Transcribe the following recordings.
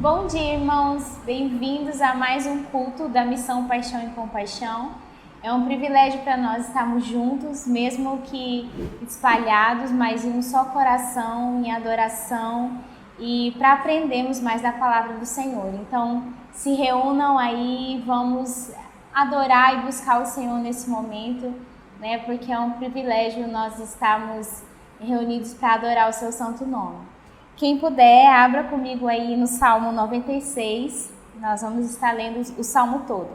Bom dia, irmãos! Bem-vindos a mais um culto da Missão Paixão e Compaixão. É um privilégio para nós estarmos juntos, mesmo que espalhados, mas em um só coração, em adoração e para aprendermos mais da palavra do Senhor. Então, se reúnam aí, vamos adorar e buscar o Senhor nesse momento, né? Porque é um privilégio nós estarmos reunidos para adorar o seu santo nome. Quem puder, abra comigo aí no Salmo 96, nós vamos estar lendo o Salmo todo.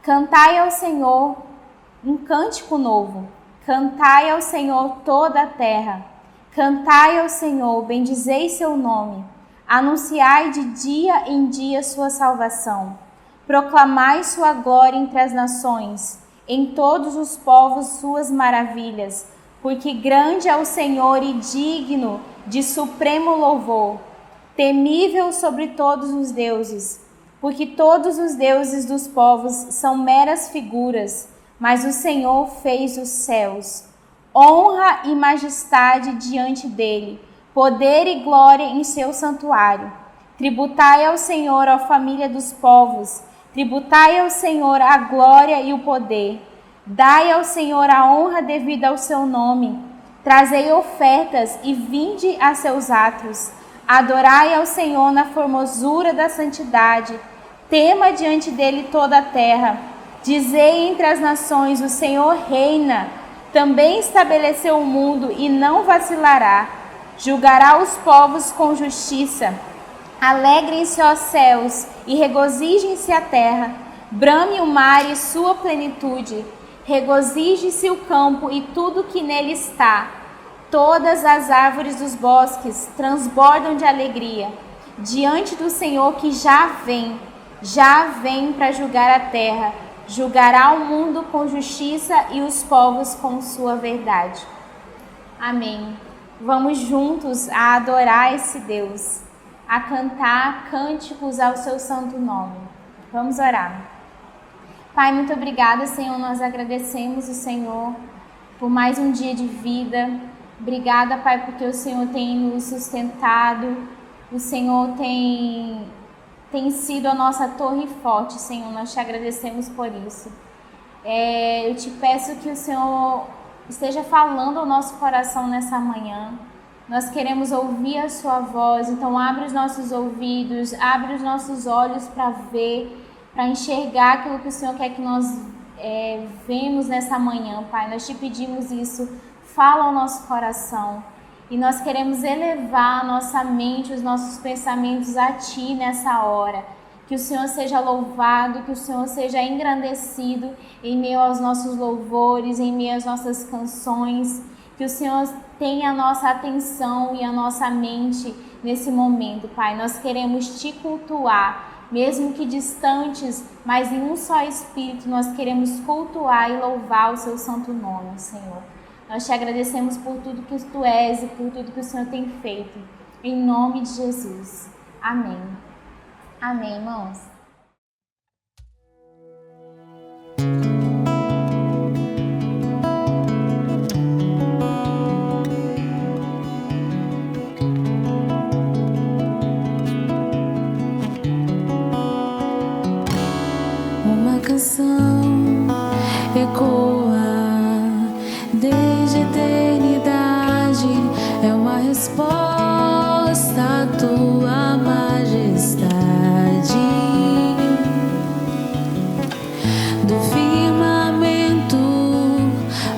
Cantai ao Senhor um cântico novo, cantai ao Senhor toda a terra, cantai ao Senhor, bendizei seu nome, anunciai de dia em dia sua salvação, proclamai sua glória entre as nações, em todos os povos suas maravilhas, porque grande é o Senhor e digno de supremo louvor, temível sobre todos os deuses, porque todos os deuses dos povos são meras figuras, mas o Senhor fez os céus. Honra e majestade diante dele, poder e glória em seu santuário. Tributai ao Senhor, ó família dos povos, tributai ao Senhor a glória e o poder. Dai ao Senhor a honra devida ao seu nome. Trazei ofertas e vinde a seus atos. Adorai ao Senhor na formosura da santidade. Tema diante dele toda a terra. Dizei entre as nações, o Senhor reina. Também estabeleceu o mundo e não vacilará. Julgará os povos com justiça. Alegrem-se, ó céus, e regozijem-se a terra. Brame o mar e sua plenitude. Regozije-se o campo e tudo que nele está. Todas as árvores dos bosques transbordam de alegria, diante do Senhor que já vem para julgar a terra. Julgará o mundo com justiça e os povos com sua verdade. Amém. Vamos juntos a adorar esse Deus, a cantar cânticos ao seu santo nome. Vamos orar. Pai, muito obrigada, Senhor, nós agradecemos o Senhor por mais um dia de vida. Obrigada, Pai, porque o Senhor tem nos sustentado, o Senhor tem tem sido a nossa torre forte, Senhor. Nós te agradecemos por isso. Eu te peço que o Senhor esteja falando ao nosso coração nessa manhã. Nós queremos ouvir a sua voz, então abre os nossos ouvidos, abre os nossos olhos para ver, para enxergar aquilo que o Senhor quer que nós vemos nessa manhã, Pai. Nós te pedimos isso, fala ao nosso coração. E nós queremos elevar a nossa mente, os nossos pensamentos a Ti nessa hora. Que o Senhor seja louvado, que o Senhor seja engrandecido em meio aos nossos louvores, em meio às nossas canções. Que o Senhor tenha a nossa atenção e a nossa mente nesse momento, Pai. Nós queremos Te cultuar, mesmo que distantes, mas em um só Espírito, nós queremos cultuar e louvar o Seu santo nome, Senhor. Nós Te agradecemos por tudo que Tu és e por tudo que o Senhor tem feito. Em nome de Jesus. Amém. Amém, irmãos. Uma canção ecoa desde a eternidade, é uma resposta à Tua majestade. Do firmamento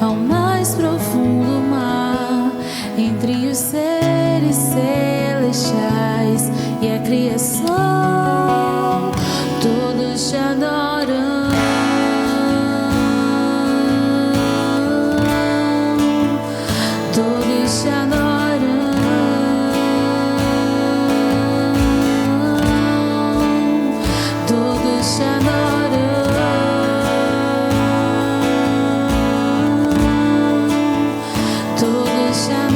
ao mais profundo mar, entre os seres celestiais e a criação, todos te adoram. Todos te adoram. Todos te adoram. Todos te adoram.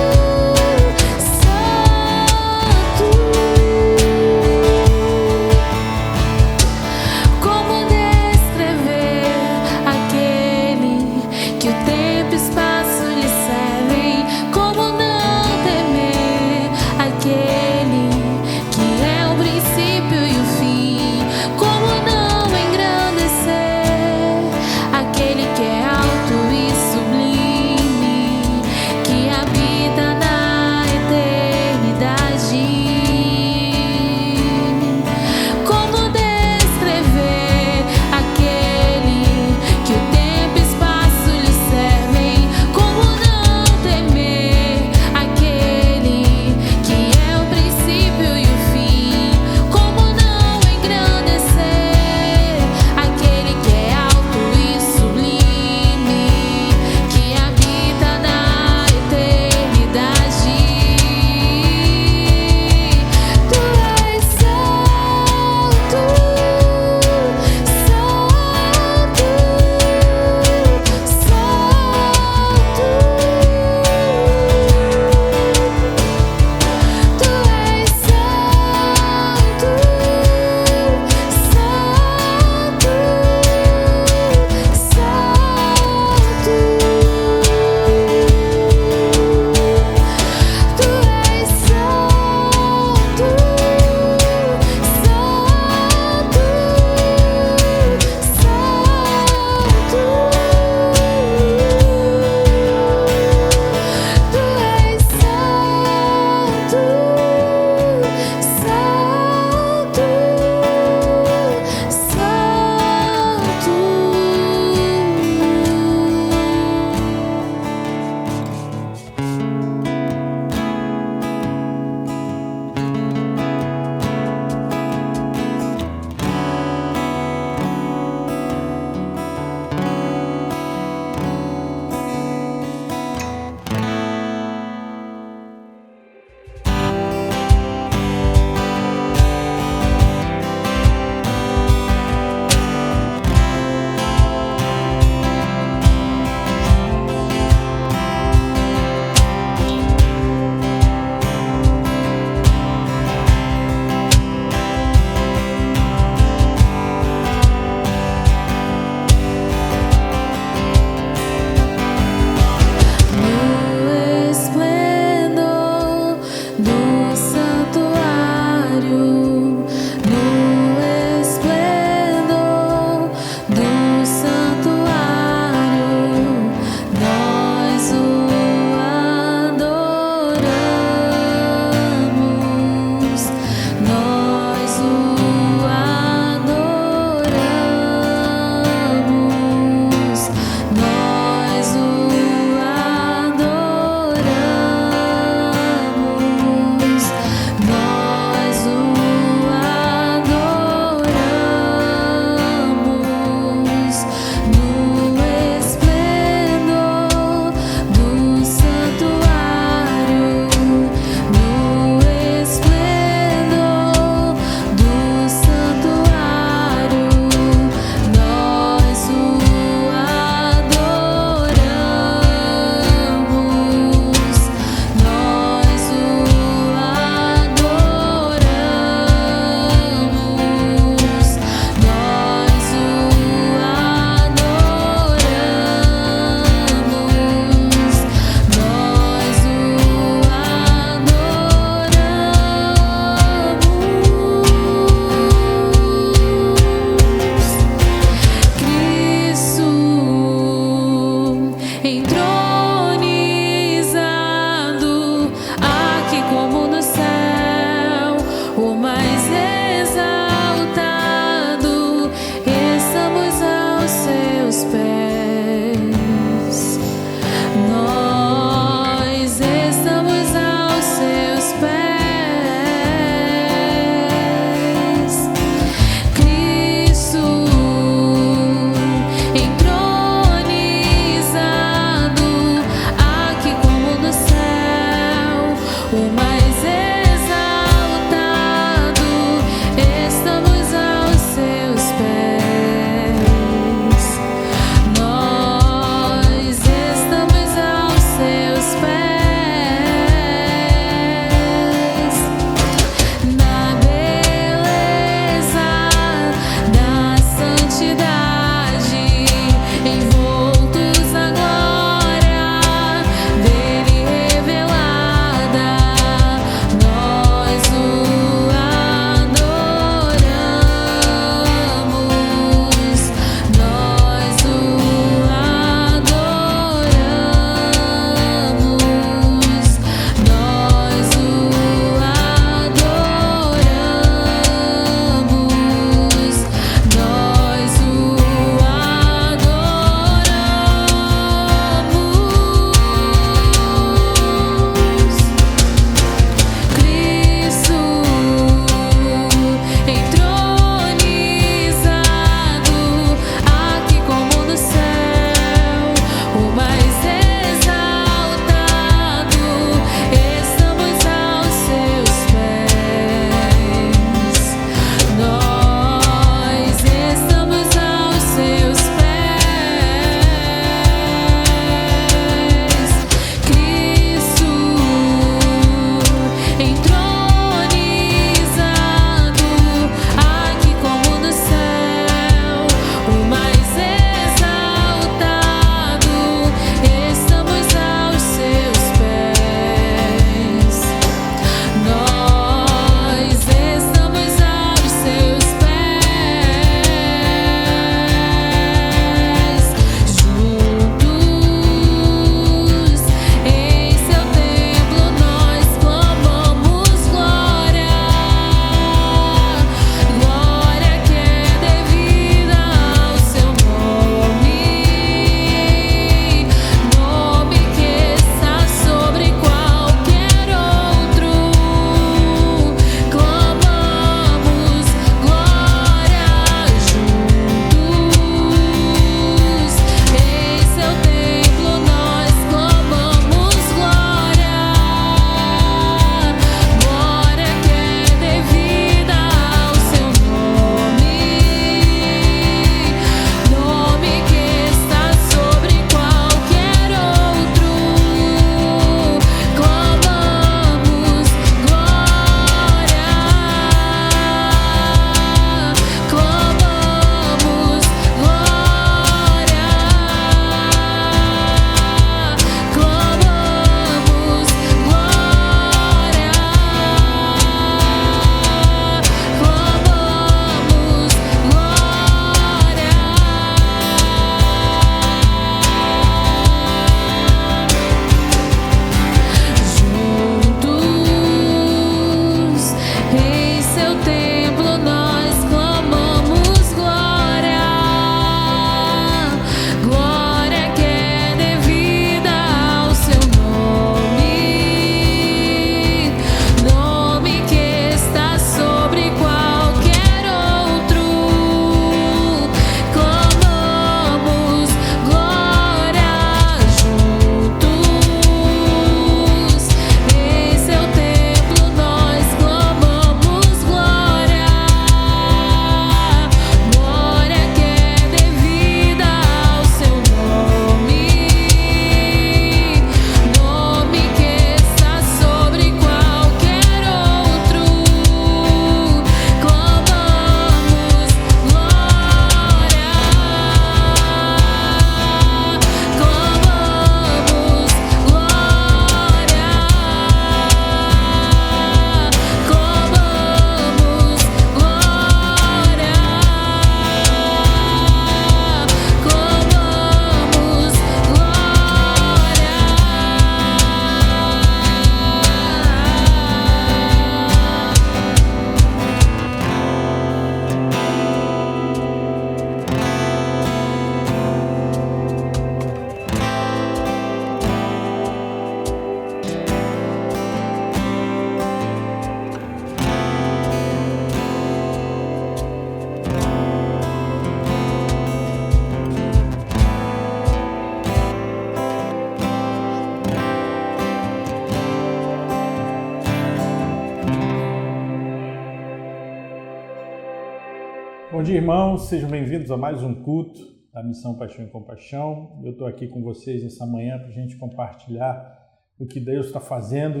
Bom dia, irmãos, sejam bem-vindos a mais um culto da Missão Paixão e Compaixão. Eu estou aqui com vocês nessa manhã para a gente compartilhar o que Deus está fazendo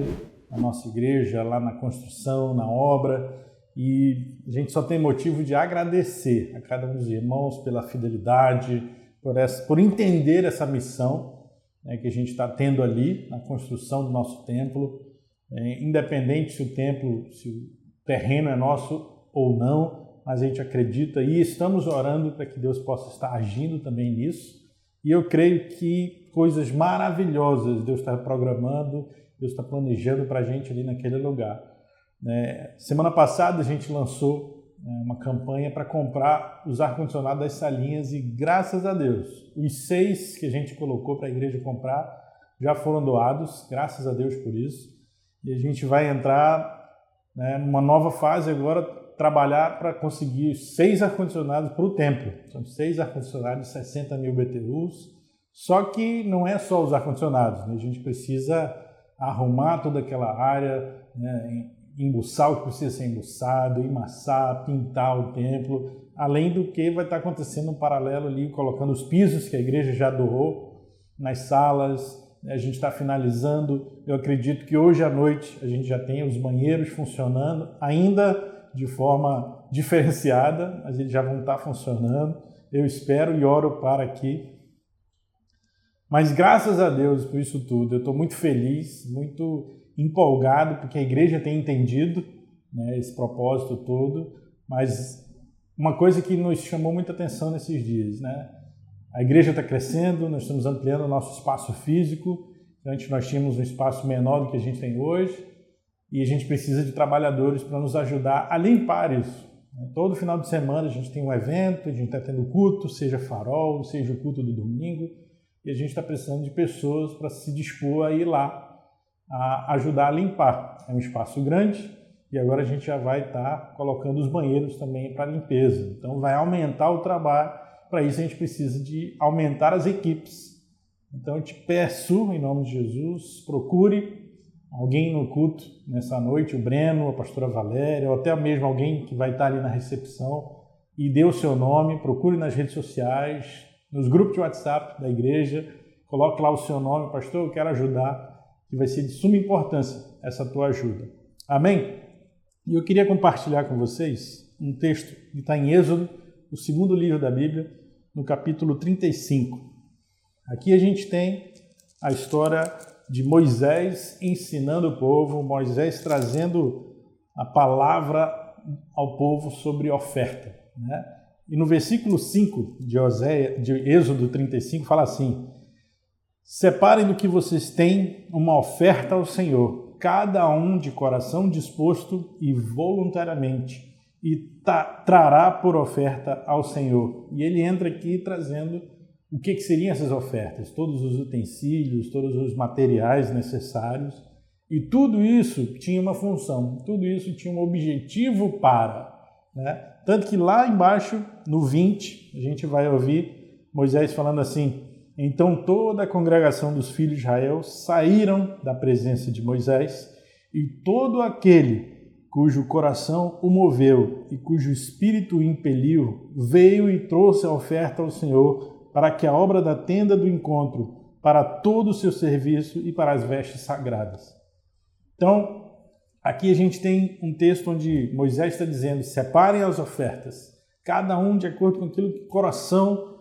na nossa igreja, lá na construção, na obra, e a gente só tem motivo de agradecer a cada um dos irmãos pela fidelidade, por entender essa missão, né, que a gente está tendo ali na construção do nosso templo, independente se o templo, se o terreno é nosso ou não, mas a gente acredita e estamos orando para que Deus possa estar agindo também nisso. E eu creio que coisas maravilhosas Deus está programando, Deus está planejando para a gente ali naquele lugar. Semana passada a gente lançou uma campanha para comprar os ar-condicionados das salinhas e graças a Deus, os 6 que a gente colocou para a igreja comprar já foram doados, graças a Deus por isso. E a gente vai entrar numa nova fase agora, trabalhar para conseguir 6 ar-condicionados para o templo. São 6 ar-condicionados de 60 mil BTUs. Só que não é só os ar-condicionados, né? A gente precisa arrumar toda aquela área, né? Embuçar o que precisa ser embuçado, emassar, pintar o templo, além do que vai estar acontecendo um paralelo ali, colocando os pisos que a igreja já doou nas salas. A gente está finalizando. Eu acredito que hoje à noite a gente já tenha os banheiros funcionando, ainda de forma diferenciada, mas eles já vão estar funcionando. Eu espero e oro para que. Mas graças a Deus por isso tudo, eu estou muito feliz, muito empolgado, porque a igreja tem entendido, né, esse propósito todo, mas uma coisa que nos chamou muita atenção nesses dias, né? A igreja está crescendo, nós estamos ampliando o nosso espaço físico. Antes nós tínhamos um espaço menor do que a gente tem hoje, e a gente precisa de trabalhadores para nos ajudar a limpar isso. Todo final de semana a gente tem um evento, a gente está tendo culto, seja farol, seja o culto do domingo, e a gente está precisando de pessoas para se dispor a ir lá, a ajudar a limpar. É um espaço grande, e agora a gente já vai estar colocando os banheiros também para limpeza. Então vai aumentar o trabalho, para isso a gente precisa de aumentar as equipes. Então eu te peço, em nome de Jesus, procure alguém no culto nessa noite, o Breno, a pastora Valéria, ou até mesmo alguém que vai estar ali na recepção, e dê o seu nome, procure nas redes sociais, nos grupos de WhatsApp da igreja, coloque lá o seu nome, pastor, eu quero ajudar, que vai ser de suma importância essa tua ajuda. Amém? E eu queria compartilhar com vocês um texto que está em Êxodo, o 2º livro da Bíblia, no capítulo 35. Aqui a gente tem a história de Moisés ensinando o povo, Moisés trazendo a palavra ao povo sobre oferta, né? E no versículo 5 de Êxodo 35 fala assim: separem do que vocês têm uma oferta ao Senhor, cada um de coração disposto e voluntariamente, e trará por oferta ao Senhor. E ele entra aqui trazendo o que seriam essas ofertas, todos os utensílios, todos os materiais necessários, e tudo isso tinha uma função, tudo isso tinha um objetivo para, né? Tanto que lá embaixo, no 20, a gente vai ouvir Moisés falando assim: então toda a congregação dos filhos de Israel saíram da presença de Moisés, e todo aquele cujo coração o moveu e cujo espírito o impeliu, veio e trouxe a oferta ao Senhor, para que a obra da tenda do encontro, para todo o seu serviço e para as vestes sagradas. Então, aqui a gente tem um texto onde Moisés está dizendo: separem as ofertas, cada um de acordo com aquilo que o coração,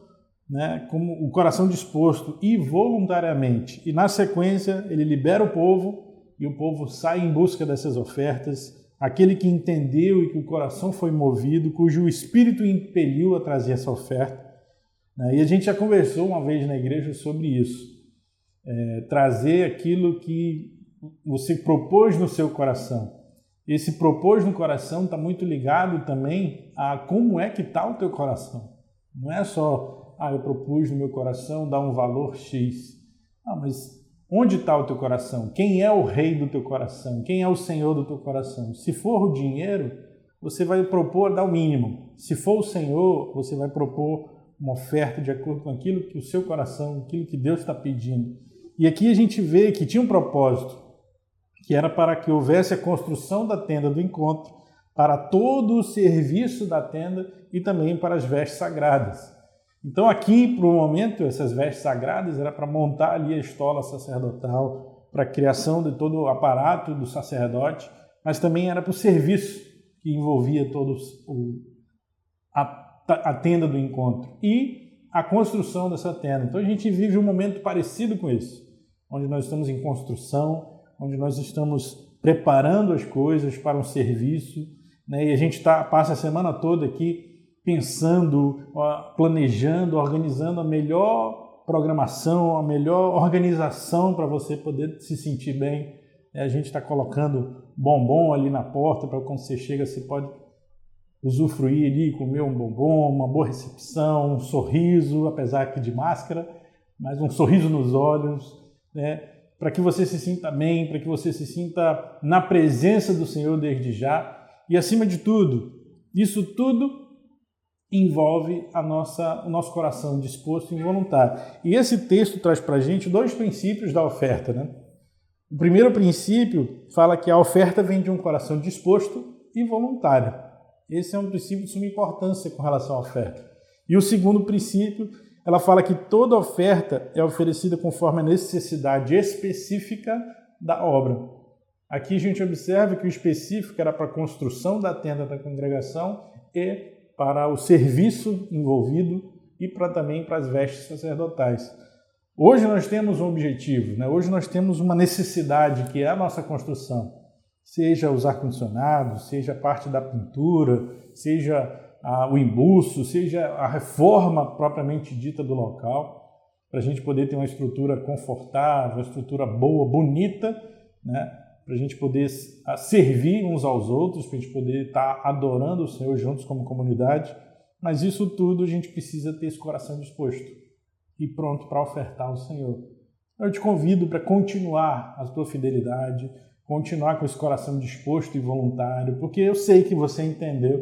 né, como o coração disposto e voluntariamente. E na sequência ele libera o povo e o povo sai em busca dessas ofertas. Aquele que entendeu e que o coração foi movido, cujo espírito impeliu a trazer essa oferta. E a gente já conversou uma vez na igreja sobre isso. Trazer aquilo que você propôs no seu coração. Esse propôs no coração está muito ligado também a como é que está o teu coração. Não é só, eu propus no meu coração dar um valor X. Mas onde está o teu coração? Quem é o rei do teu coração? Quem é o Senhor do teu coração? Se for o dinheiro, você vai propor dar o mínimo. Se for o Senhor, você vai propor uma oferta de acordo com aquilo que o seu coração, aquilo que Deus está pedindo. E aqui a gente vê que tinha um propósito, que era para que houvesse a construção da tenda do encontro, para todo o serviço da tenda e também para as vestes sagradas. Então aqui, para o momento, essas vestes sagradas era para montar ali a estola sacerdotal, para a criação de todo o aparato do sacerdote, mas também era para o serviço que envolvia a tenda do encontro e a construção dessa tenda. Então a gente vive um momento parecido com isso, onde nós estamos em construção, onde nós estamos preparando as coisas para um serviço, né? E a gente passa a semana toda aqui pensando, planejando, organizando a melhor programação, a melhor organização para você poder se sentir bem. A gente está colocando bombom ali na porta para quando você chega você pode usufruir ali, comer um bombom, uma boa recepção, um sorriso, apesar que de máscara, mas um sorriso nos olhos, né? Para que você se sinta bem, para que você se sinta na presença do Senhor desde já. E acima de tudo, isso tudo envolve o nosso coração disposto e voluntário. E esse texto traz para a gente 2 princípios da oferta, né? O primeiro princípio fala que a oferta vem de um coração disposto e voluntário. Esse é um princípio de suma importância com relação à oferta. E o segundo princípio, ela fala que toda oferta é oferecida conforme a necessidade específica da obra. Aqui a gente observa que o específico era para a construção da tenda da congregação e para o serviço envolvido e também para as vestes sacerdotais. Hoje nós temos um objetivo, né? Hoje nós temos uma necessidade que é a nossa construção, seja os ar-condicionados, seja a parte da pintura, seja o embuço, seja a reforma propriamente dita do local, para a gente poder ter uma estrutura confortável, uma estrutura boa, bonita, né? Para a gente poder servir uns aos outros, para a gente poder estar adorando o Senhor juntos como comunidade. Mas isso tudo a gente precisa ter esse coração disposto e pronto para ofertar ao Senhor. Eu te convido para continuar a tua fidelidade, continuar com esse coração disposto e voluntário, porque eu sei que você entendeu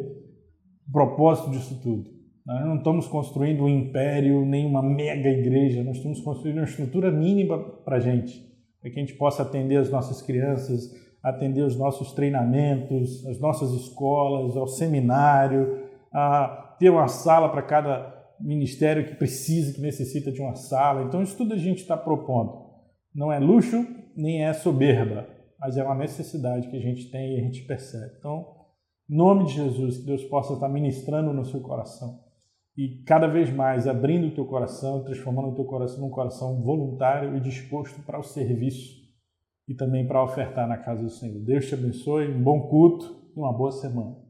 o propósito disso tudo. Nós não estamos construindo um império, nem uma mega igreja, nós estamos construindo uma estrutura mínima para a gente, para que a gente possa atender as nossas crianças, atender os nossos treinamentos, as nossas escolas, ao seminário, a ter uma sala para cada ministério que precisa, que necessita de uma sala. Então isso tudo a gente está propondo. Não é luxo, nem é soberba, mas é uma necessidade que a gente tem e a gente percebe. Então, em nome de Jesus, que Deus possa estar ministrando no seu coração e cada vez mais abrindo o teu coração, transformando o teu coração num coração voluntário e disposto para o serviço e também para ofertar na casa do Senhor. Deus te abençoe, um bom culto e uma boa semana.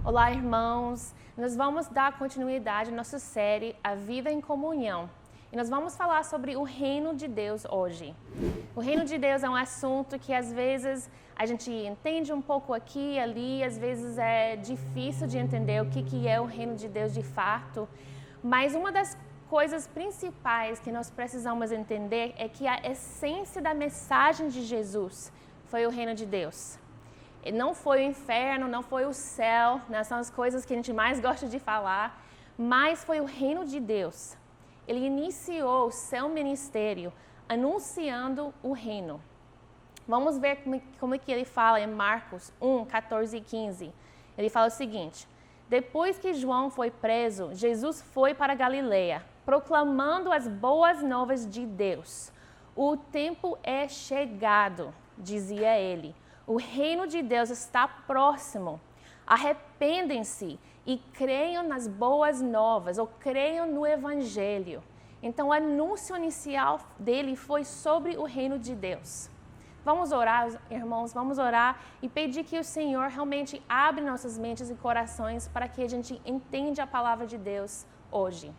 Olá, irmãos! Nós vamos dar continuidade à nossa série A Vida em Comunhão. E nós vamos falar sobre o Reino de Deus hoje. O Reino de Deus é um assunto que às vezes a gente entende um pouco aqui e ali, às vezes é difícil de entender o que é o Reino de Deus de fato. Mas uma das coisas principais que nós precisamos entender é que a essência da mensagem de Jesus foi o Reino de Deus. Não foi o inferno, não foi o céu, né? São as coisas que a gente mais gosta de falar, mas foi o reino de Deus. Ele iniciou o seu ministério anunciando o reino. Vamos ver como é que ele fala em Marcos 1, 14 e 15. Ele fala o seguinte: depois que João foi preso, Jesus foi para Galileia, proclamando as boas novas de Deus. O tempo é chegado, dizia ele. O reino de Deus está próximo. Arrependem-se e creiam nas boas novas, ou creiam no Evangelho. Então, o anúncio inicial dele foi sobre o reino de Deus. Vamos orar, irmãos, vamos orar e pedir que o Senhor realmente abra nossas mentes e corações para que a gente entenda a palavra de Deus hoje.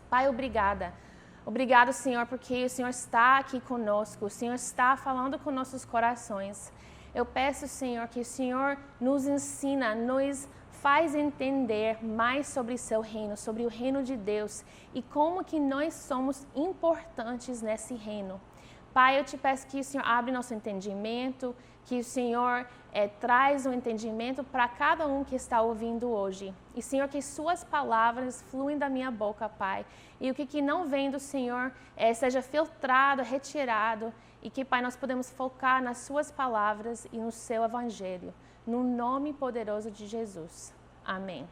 Pai, obrigada. Obrigado, Senhor, porque o Senhor está aqui conosco, o Senhor está falando com nossos corações. Eu peço, Senhor, que o Senhor nos ensina, nos faz entender mais sobre seu reino, sobre o reino de Deus e como que nós somos importantes nesse reino. Pai, eu te peço que o Senhor abra nosso entendimento, que o Senhor traz um entendimento para cada um que está ouvindo hoje. E, Senhor, que suas palavras fluem da minha boca, Pai. E o que não vem do Senhor seja filtrado, retirado. E que, Pai, nós podemos focar nas suas palavras e no seu evangelho. No nome poderoso de Jesus. Amém.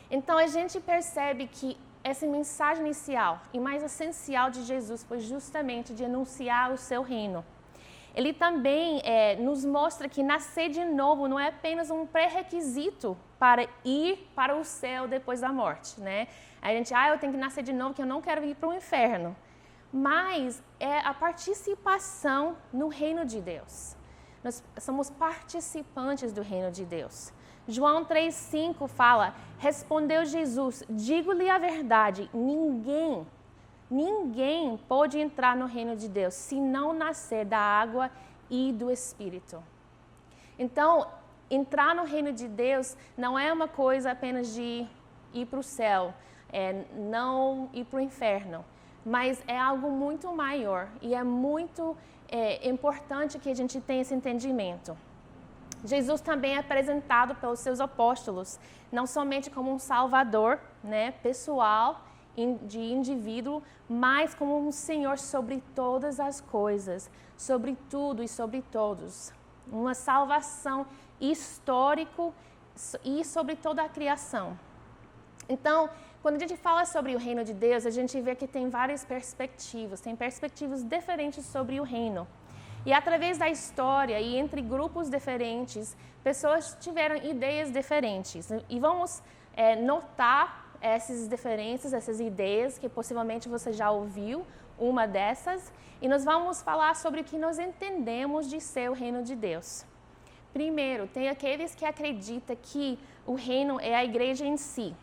Então, a gente percebe que essa mensagem inicial e mais essencial de Jesus foi justamente de anunciar o seu reino. Ele também nos mostra que nascer de novo não é apenas um pré-requisito para ir para o céu depois da morte, né? A gente, eu tenho que nascer de novo, que eu não quero ir para o inferno. Mas é a participação no reino de Deus. Nós somos participantes do reino de Deus. João 3,5 fala, respondeu Jesus, digo-lhe a verdade, ninguém pode entrar no reino de Deus se não nascer da água e do Espírito. Então, entrar no reino de Deus não é uma coisa apenas de ir para o céu, não ir para o inferno, mas é algo muito maior e é muito importante que a gente tenha esse entendimento. Jesus também é apresentado pelos seus apóstolos, não somente como um salvador, né, pessoal, de indivíduo, mas como um Senhor sobre todas as coisas, sobre tudo e sobre todos. Uma salvação histórica e sobre toda a criação. Então, quando a gente fala sobre o reino de Deus, a gente vê que tem várias perspectivas, tem perspectivas diferentes sobre o reino. E através da história e entre grupos diferentes, pessoas tiveram ideias diferentes. E vamos notar essas diferenças, essas ideias, que possivelmente você já ouviu uma dessas. E nós vamos falar sobre o que nós entendemos de ser o reino de Deus. Primeiro, tem aqueles que acreditam que o reino é a igreja em si.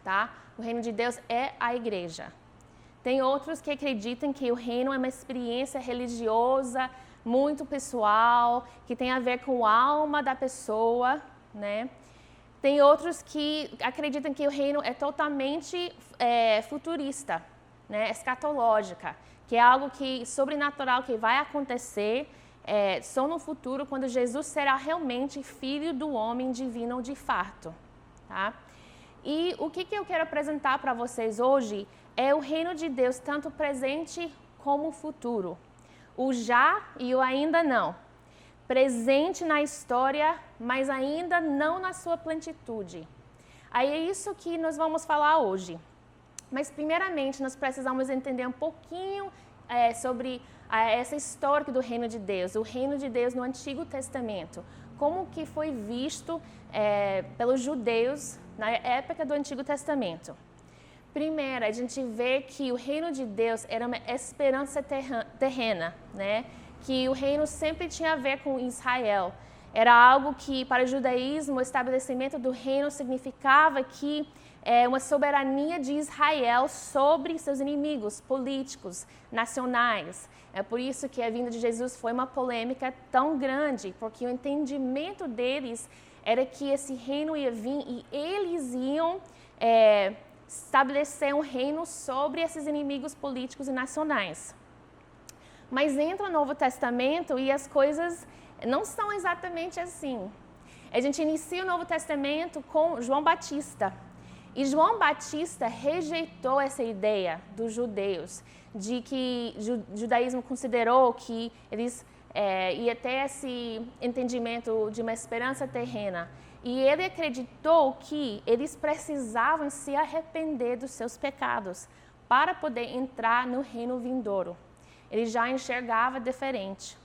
Tá? O reino de Deus é a igreja. Tem outros que acreditam que o reino é uma experiência religiosa, muito pessoal, que tem a ver com a alma da pessoa, né? Tem outros que acreditam que o reino é totalmente futurista, né? Escatológica, que é algo sobrenatural que vai acontecer só no futuro, quando Jesus será realmente filho do homem divino de fato, tá? E o que eu quero apresentar para vocês hoje é o reino de Deus, tanto presente como futuro. O já e o ainda não. Presente na história, mas ainda não na sua plenitude. Aí é isso que nós vamos falar hoje. Mas, primeiramente, nós precisamos entender um pouquinho sobre essa história do reino de Deus. O reino de Deus no Antigo Testamento. Como que foi visto pelos judeus na época do Antigo Testamento. Primeiro, a gente vê que o reino de Deus era uma esperança terrena, né? Que o reino sempre tinha a ver com Israel. Era algo que, para o judaísmo, o estabelecimento do reino significava que uma soberania de Israel sobre seus inimigos políticos, nacionais. É por isso que a vinda de Jesus foi uma polêmica tão grande, porque o entendimento deles era que esse reino ia vir e eles iam estabelecer um reino sobre esses inimigos políticos e nacionais. Mas entra o Novo Testamento e as coisas não são exatamente assim. A gente inicia o Novo Testamento com João Batista. E João Batista rejeitou essa ideia dos judeus, de que o judaísmo considerou que eles ia ter esse entendimento de uma esperança terrena. E ele acreditou que eles precisavam se arrepender dos seus pecados para poder entrar no reino vindouro. Ele já enxergava diferente.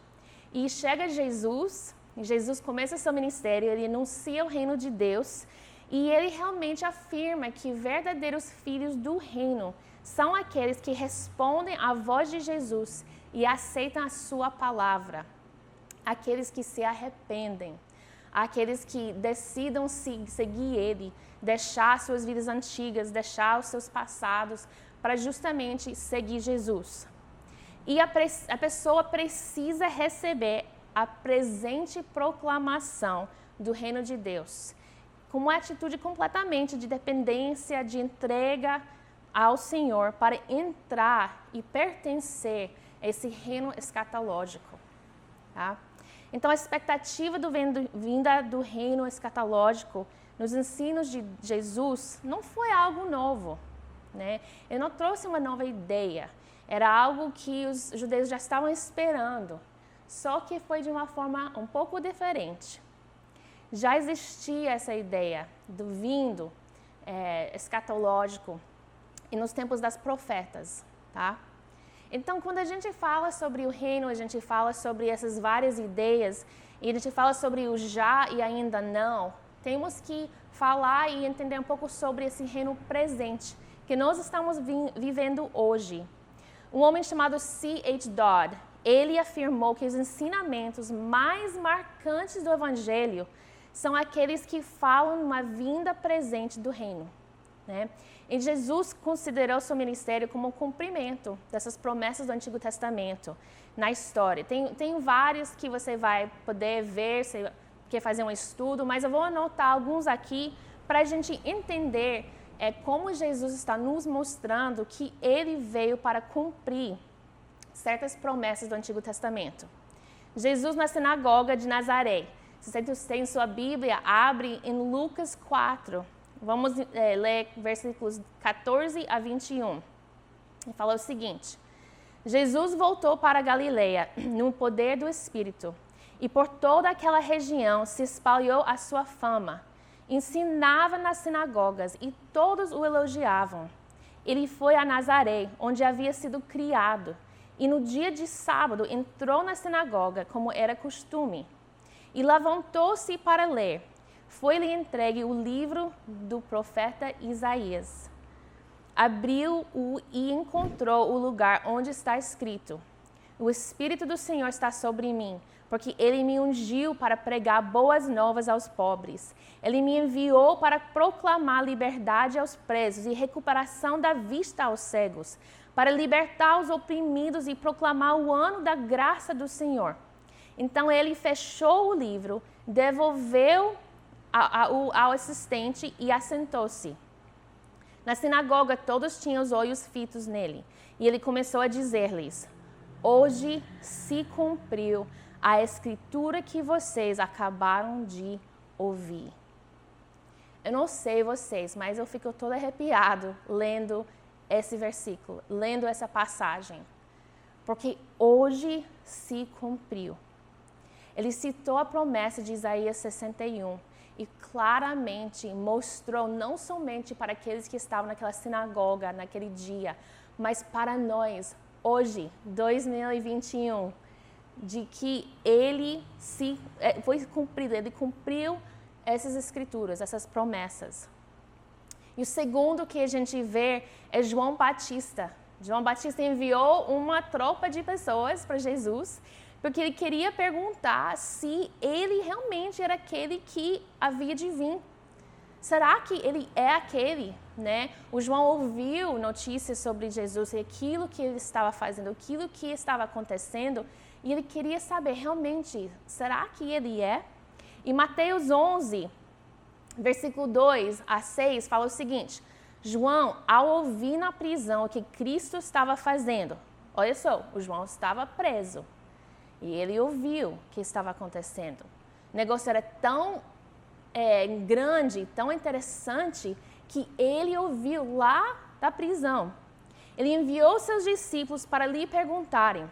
E chega Jesus, e Jesus começa seu ministério, ele anuncia o reino de Deus, e ele realmente afirma que verdadeiros filhos do reino são aqueles que respondem à voz de Jesus e aceitam a sua palavra. Aqueles que se arrependem. Aqueles que decidam seguir ele, deixar suas vidas antigas, deixar os seus passados, para justamente seguir Jesus. E a pessoa precisa receber a presente proclamação do reino de Deus, com uma atitude completamente de dependência, de entrega ao Senhor, para entrar e pertencer esse reino escatológico. Tá? Então, a expectativa vinda do reino escatológico nos ensinos de Jesus não foi algo novo, né? Ele não trouxe uma nova ideia, era algo que os judeus já estavam esperando, só que foi de uma forma um pouco diferente. Já existia essa ideia do vindo escatológico e nos tempos das profetas, tá? Então, quando a gente fala sobre o reino, a gente fala sobre essas várias ideias e a gente fala sobre o já e ainda não, temos que falar e entender um pouco sobre esse reino presente que nós estamos vivendo hoje. Um homem chamado C.H. Dodd, ele afirmou que os ensinamentos mais marcantes do Evangelho são aqueles que falam uma vinda presente do reino, né? E Jesus considerou seu ministério como um cumprimento dessas promessas do Antigo Testamento na história. Tem vários que você vai poder ver, se quer fazer um estudo, mas eu vou anotar alguns aqui para a gente entender como Jesus está nos mostrando que ele veio para cumprir certas promessas do Antigo Testamento. Jesus na sinagoga de Nazaré. Se você tem sua Bíblia, abre em Lucas 4. Vamos ler versículos 14 a 21. Ele fala o seguinte: Jesus voltou para a Galileia no poder do Espírito, e por toda aquela região se espalhou a sua fama. Ensinava nas sinagogas e todos o elogiavam. Ele foi a Nazaré, onde havia sido criado, e no dia de sábado entrou na sinagoga, como era costume, e levantou-se para ler. Foi-lhe entregue o livro do profeta Isaías. Abriu-o e encontrou o lugar onde está escrito: O Espírito do Senhor está sobre mim, porque Ele me ungiu para pregar boas novas aos pobres. Ele me enviou para proclamar liberdade aos presos e recuperação da vista aos cegos, para libertar os oprimidos e proclamar o ano da graça do Senhor. Então ele fechou o livro, devolveu ao assistente e assentou-se. Na sinagoga todos tinham os olhos fitos nele, e ele começou a dizer-lhes: Hoje se cumpriu a escritura que vocês acabaram de ouvir. Eu não sei vocês, mas eu fico todo arrepiado lendo esse versículo, lendo essa passagem, porque hoje se cumpriu. Ele citou a promessa de Isaías 61 e claramente mostrou não somente para aqueles que estavam naquela sinagoga naquele dia, mas para nós, hoje, 2021, de que foi cumprido, ele cumpriu essas escrituras, essas promessas. E o segundo que a gente vê é João Batista. João Batista enviou uma tropa de pessoas para Jesus, porque ele queria perguntar se ele realmente era aquele que havia de vir. Será que ele é aquele, né? O João ouviu notícias sobre Jesus e aquilo que ele estava fazendo, aquilo que estava acontecendo, e ele queria saber realmente, será que ele é? E Mateus 11, versículo 2 a 6, fala o seguinte: João, ao ouvir na prisão o que Cristo estava fazendo, olha só, o João estava preso, e ele ouviu o que estava acontecendo. O negócio era tão grande, tão interessante, que ele ouviu lá da prisão. Ele enviou seus discípulos para lhe perguntarem: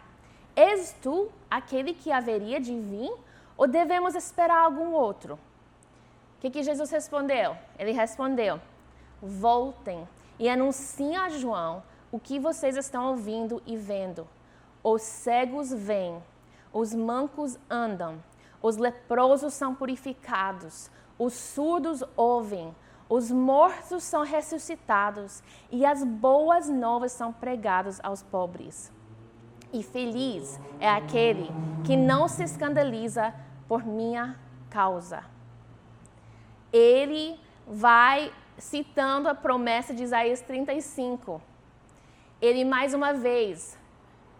És tu aquele que haveria de vir, ou devemos esperar algum outro? O que Jesus respondeu? Ele respondeu: Voltem e anunciem a João o que vocês estão ouvindo e vendo. Os cegos veem, os mancos andam, os leprosos são purificados, os surdos ouvem, os mortos são ressuscitados e as boas novas são pregadas aos pobres. E feliz é aquele que não se escandaliza por minha causa. Ele vai citando a promessa de Isaías 35. Ele mais uma vez: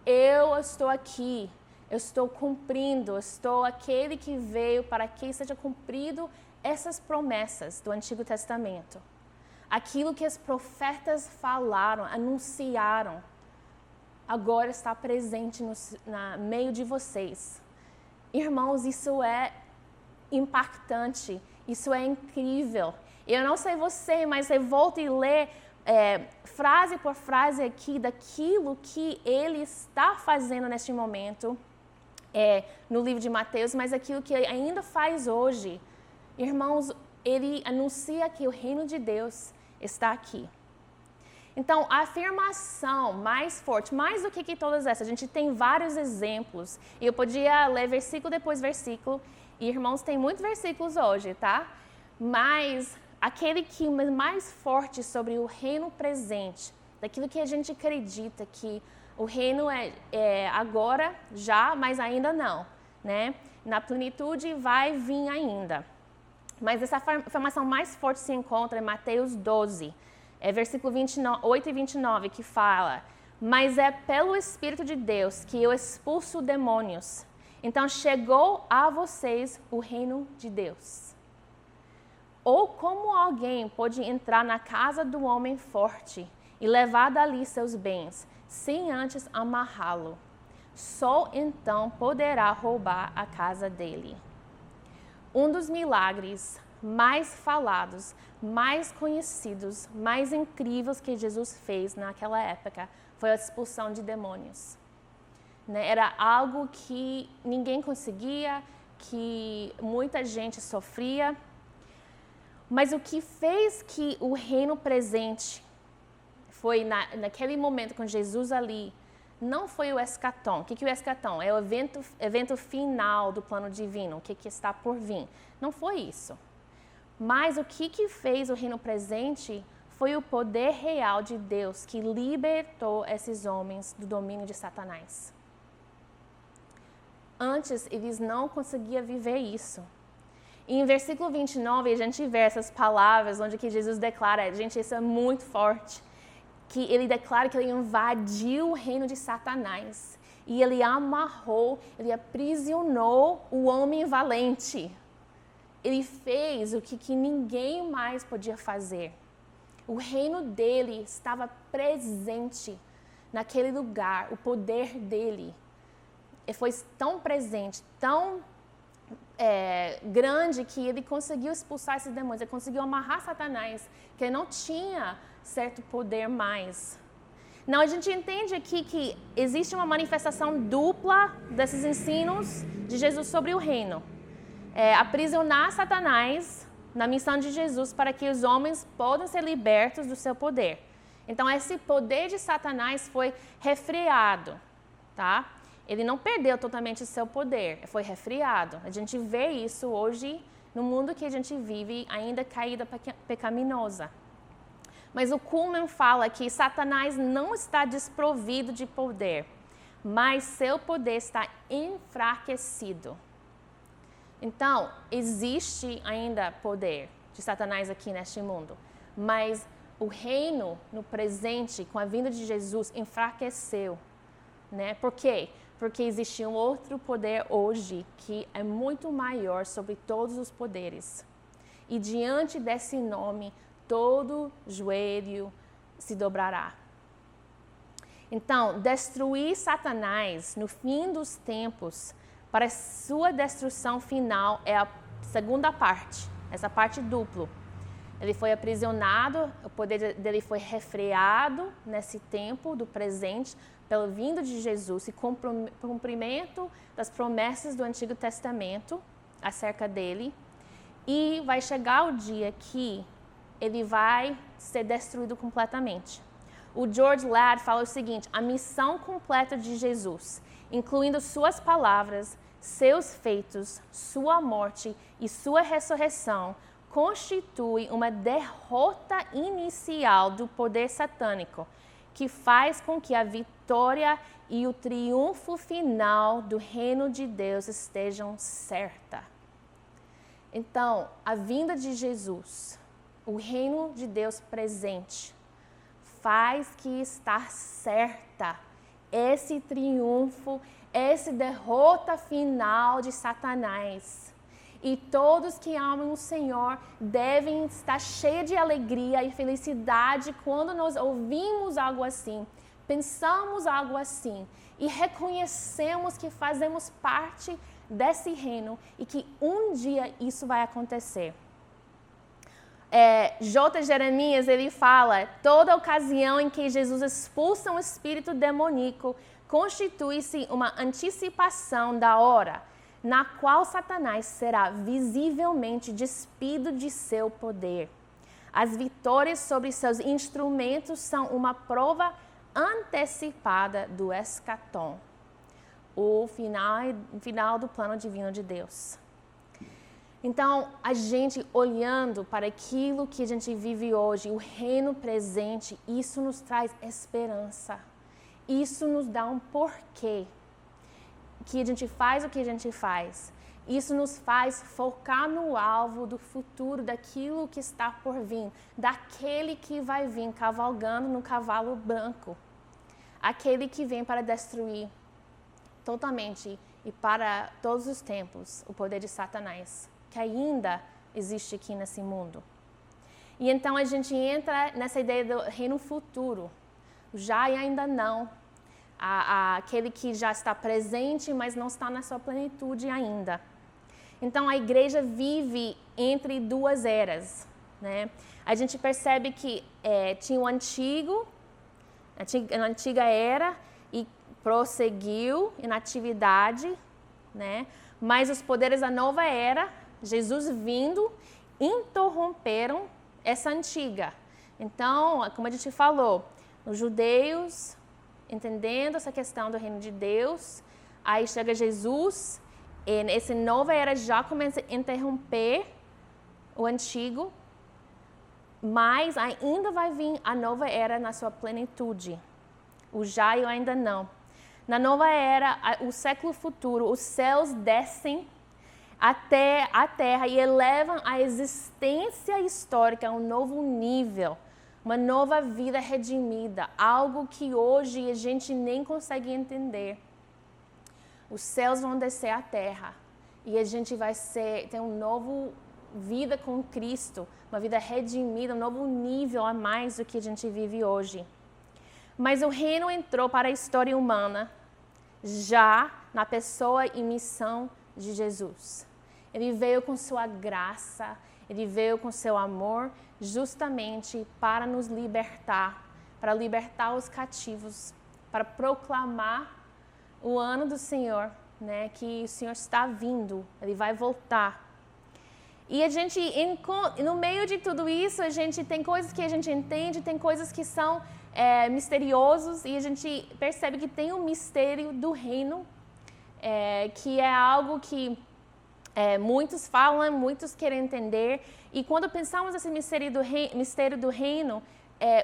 eu estou aqui, eu estou cumprindo, eu estou aquele que veio para que seja cumprido essas promessas do Antigo Testamento. Aquilo que os profetas falaram, anunciaram. agora está presente no meio de vocês. Irmãos, isso é impactante, isso é incrível. Eu não sei você, mas eu volto e lê frase por frase aqui daquilo que ele está fazendo neste momento no livro de Mateus, mas aquilo que ele ainda faz hoje. Irmãos, ele anuncia que o reino de Deus está aqui. Então, a afirmação mais forte, mais do que todas essas, a gente tem vários exemplos. E eu podia ler versículo depois versículo. E, irmãos, tem muitos versículos hoje, tá? Mas aquele que é mais forte sobre o reino presente, daquilo que a gente acredita que o reino é agora, já, mas ainda não, né? Na plenitude vai vir ainda. Mas essa afirmação mais forte se encontra em Mateus 12. Versículo 8 e 29, que fala: mas é pelo Espírito de Deus que eu expulso demônios. Então chegou a vocês o reino de Deus. Ou como alguém pode entrar na casa do homem forte e levar dali seus bens, sem antes amarrá-lo? Só então poderá roubar a casa dele. Um dos milagres mais falados, mais conhecidos, mais incríveis que Jesus fez naquela época foi a expulsão de demônios. Era algo que ninguém conseguia, que muita gente sofria. Mas o que fez que o reino presente foi naquele momento com Jesus ali, não foi o escatom. O que é o escatom? É o evento final do plano divino, o que está por vir. Não foi isso. Mas o que fez o reino presente foi o poder real de Deus que libertou esses homens do domínio de Satanás. Antes, eles não conseguiam viver isso. E em versículo 29, a gente vê essas palavras onde que Jesus declara, gente, isso é muito forte, que ele declara que ele invadiu o reino de Satanás. E ele amarrou, ele aprisionou o homem valente. Ele fez o que ninguém mais podia fazer. O reino dele estava presente naquele lugar, o poder dele. Ele foi tão presente, tão grande, que ele conseguiu expulsar esses demônios, ele conseguiu amarrar Satanás, que ele não tinha certo poder mais. Não, a gente entende aqui que existe uma manifestação dupla desses ensinos de Jesus sobre o reino. Aprisionar Satanás na missão de Jesus para que os homens possam ser libertos do seu poder. Então, esse poder de Satanás foi refreado, tá? Ele não perdeu totalmente o seu poder, foi refreado. A gente vê isso hoje no mundo que a gente vive, ainda caída pecaminosa. Mas o Kuhlman fala que Satanás não está desprovido de poder, mas seu poder está enfraquecido. Então, existe ainda poder de Satanás aqui neste mundo, mas o reino no presente, com a vinda de Jesus, enfraqueceu. Né? Por quê? Porque existe um outro poder hoje que é muito maior sobre todos os poderes. E diante desse nome, todo joelho se dobrará. Então, destruir Satanás no fim dos tempos, para sua destruição final, é a segunda parte, essa parte dupla. Ele foi aprisionado, o poder dele foi refreado nesse tempo do presente, pela vinda de Jesus e cumprimento das promessas do Antigo Testamento acerca dele. E vai chegar o dia que ele vai ser destruído completamente. O George Ladd fala o seguinte: a missão completa de Jesus, incluindo suas palavras, seus feitos, sua morte e sua ressurreição, constitui uma derrota inicial do poder satânico, que faz com que a vitória e o triunfo final do reino de Deus estejam certa. Então, a vinda de Jesus, o reino de Deus presente, faz que está certa esse triunfo, essa derrota final de Satanás. E todos que amam o Senhor devem estar cheios de alegria e felicidade quando nós ouvimos algo assim. pensamos algo assim e reconhecemos que fazemos parte desse reino e que um dia isso vai acontecer. J. Jeremias, ele fala, toda ocasião em que Jesus expulsa um espírito demoníaco constitui-se uma antecipação da hora na qual Satanás será visivelmente despido de seu poder. As vitórias sobre seus instrumentos são uma prova antecipada do eschaton, o final do plano divino de Deus. Então, a gente olhando para aquilo que a gente vive hoje, o reino presente, isso nos traz esperança. Isso nos dá um porquê que a gente faz o que a gente faz. Isso nos faz focar no alvo do futuro, daquilo que está por vir, daquele que vai vir cavalgando no cavalo branco. Aquele que vem para destruir totalmente e para todos os tempos o poder de Satanás, que ainda existe aqui nesse mundo. E então a gente entra nessa ideia do reino futuro, já e ainda não. Aquele que já está presente, mas não está na sua plenitude ainda. Então a igreja vive entre duas eras, né? A gente percebe que tinha o antigo, a antiga era, e prosseguiu na atividade, né? Mas os poderes da nova era, Jesus vindo, interromperam essa antiga. Então, como a gente falou, os judeus entendendo essa questão do reino de Deus, aí chega Jesus, e essa nova era já começa a interromper o antigo, mas ainda vai vir a nova era na sua plenitude. O já e o ainda não. Na nova era, o século futuro, os céus descem até a terra e elevam a existência histórica a um novo nível, uma nova vida redimida, algo que hoje a gente nem consegue entender. Os céus vão descer à terra e a gente vai ter uma nova vida com Cristo, uma vida redimida, um novo nível a mais do que a gente vive hoje. Mas o reino entrou para a história humana já na pessoa e missão de Jesus. Ele veio com sua graça, ele veio com seu amor, justamente para nos libertar, para libertar os cativos, para proclamar o ano do Senhor, né? Que o Senhor está vindo, ele vai voltar. E a gente, no meio de tudo isso, a gente tem coisas que a gente entende, tem coisas que são misteriosos, e a gente percebe que tem um mistério do reino, que é algo que muitos falam, muitos querem entender. E quando pensamos nesse mistério do reino,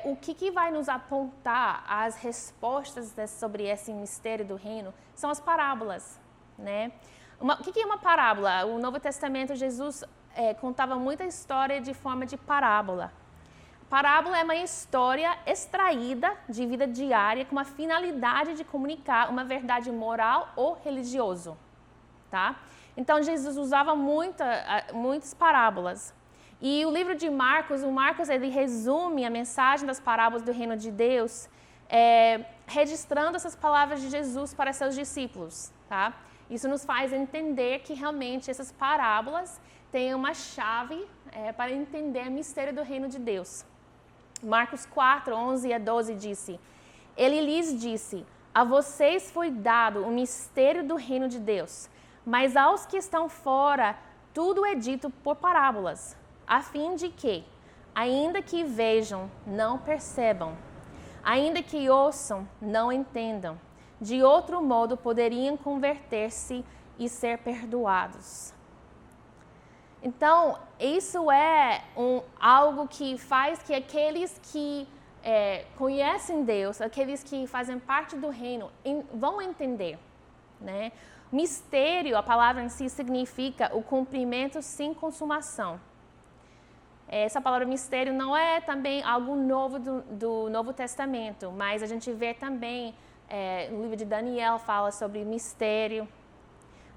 o que vai nos apontar as respostas sobre esse mistério do reino são as parábolas, né? O que é uma parábola? O Novo Testamento, Jesus contava muita história de forma de parábola. Parábola é uma história extraída de vida diária com a finalidade de comunicar uma verdade moral ou religioso, tá? Então, Jesus usava muitas parábolas. E o livro de Marcos, ele resume a mensagem das parábolas do reino de Deus, registrando essas palavras de Jesus para seus discípulos, tá? Isso nos faz entender que realmente essas parábolas têm uma chave para entender o mistério do reino de Deus. Marcos 4, 11 a 12 disse: Ele lhes disse, a vocês foi dado o mistério do reino de Deus, mas aos que estão fora, tudo é dito por parábolas, a fim de que, ainda que vejam, não percebam, ainda que ouçam, não entendam. De outro modo, poderiam converter-se e ser perdoados. Então, isso é algo que faz que aqueles que conhecem Deus, aqueles que fazem parte do reino, vão entender, né? Mistério, a palavra em si, significa o cumprimento sem consumação. Essa palavra mistério não é também algo novo do Novo Testamento, mas a gente vê também, no livro de Daniel fala sobre mistério.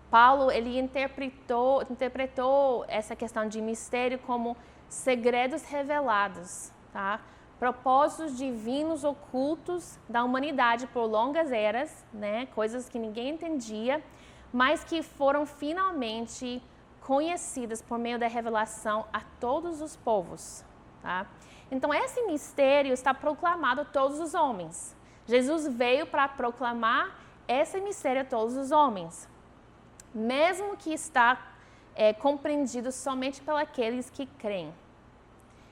Paulo, ele interpretou essa questão de mistério como segredos revelados, tá? propósitos divinos ocultos da humanidade por longas eras, né? Coisas que ninguém entendia, mas que foram finalmente conhecidas por meio da revelação a todos os povos. Tá? Então, esse mistério está proclamado a todos os homens. Jesus veio para proclamar esse mistério a todos os homens, mesmo que está compreendido somente pelos que creem.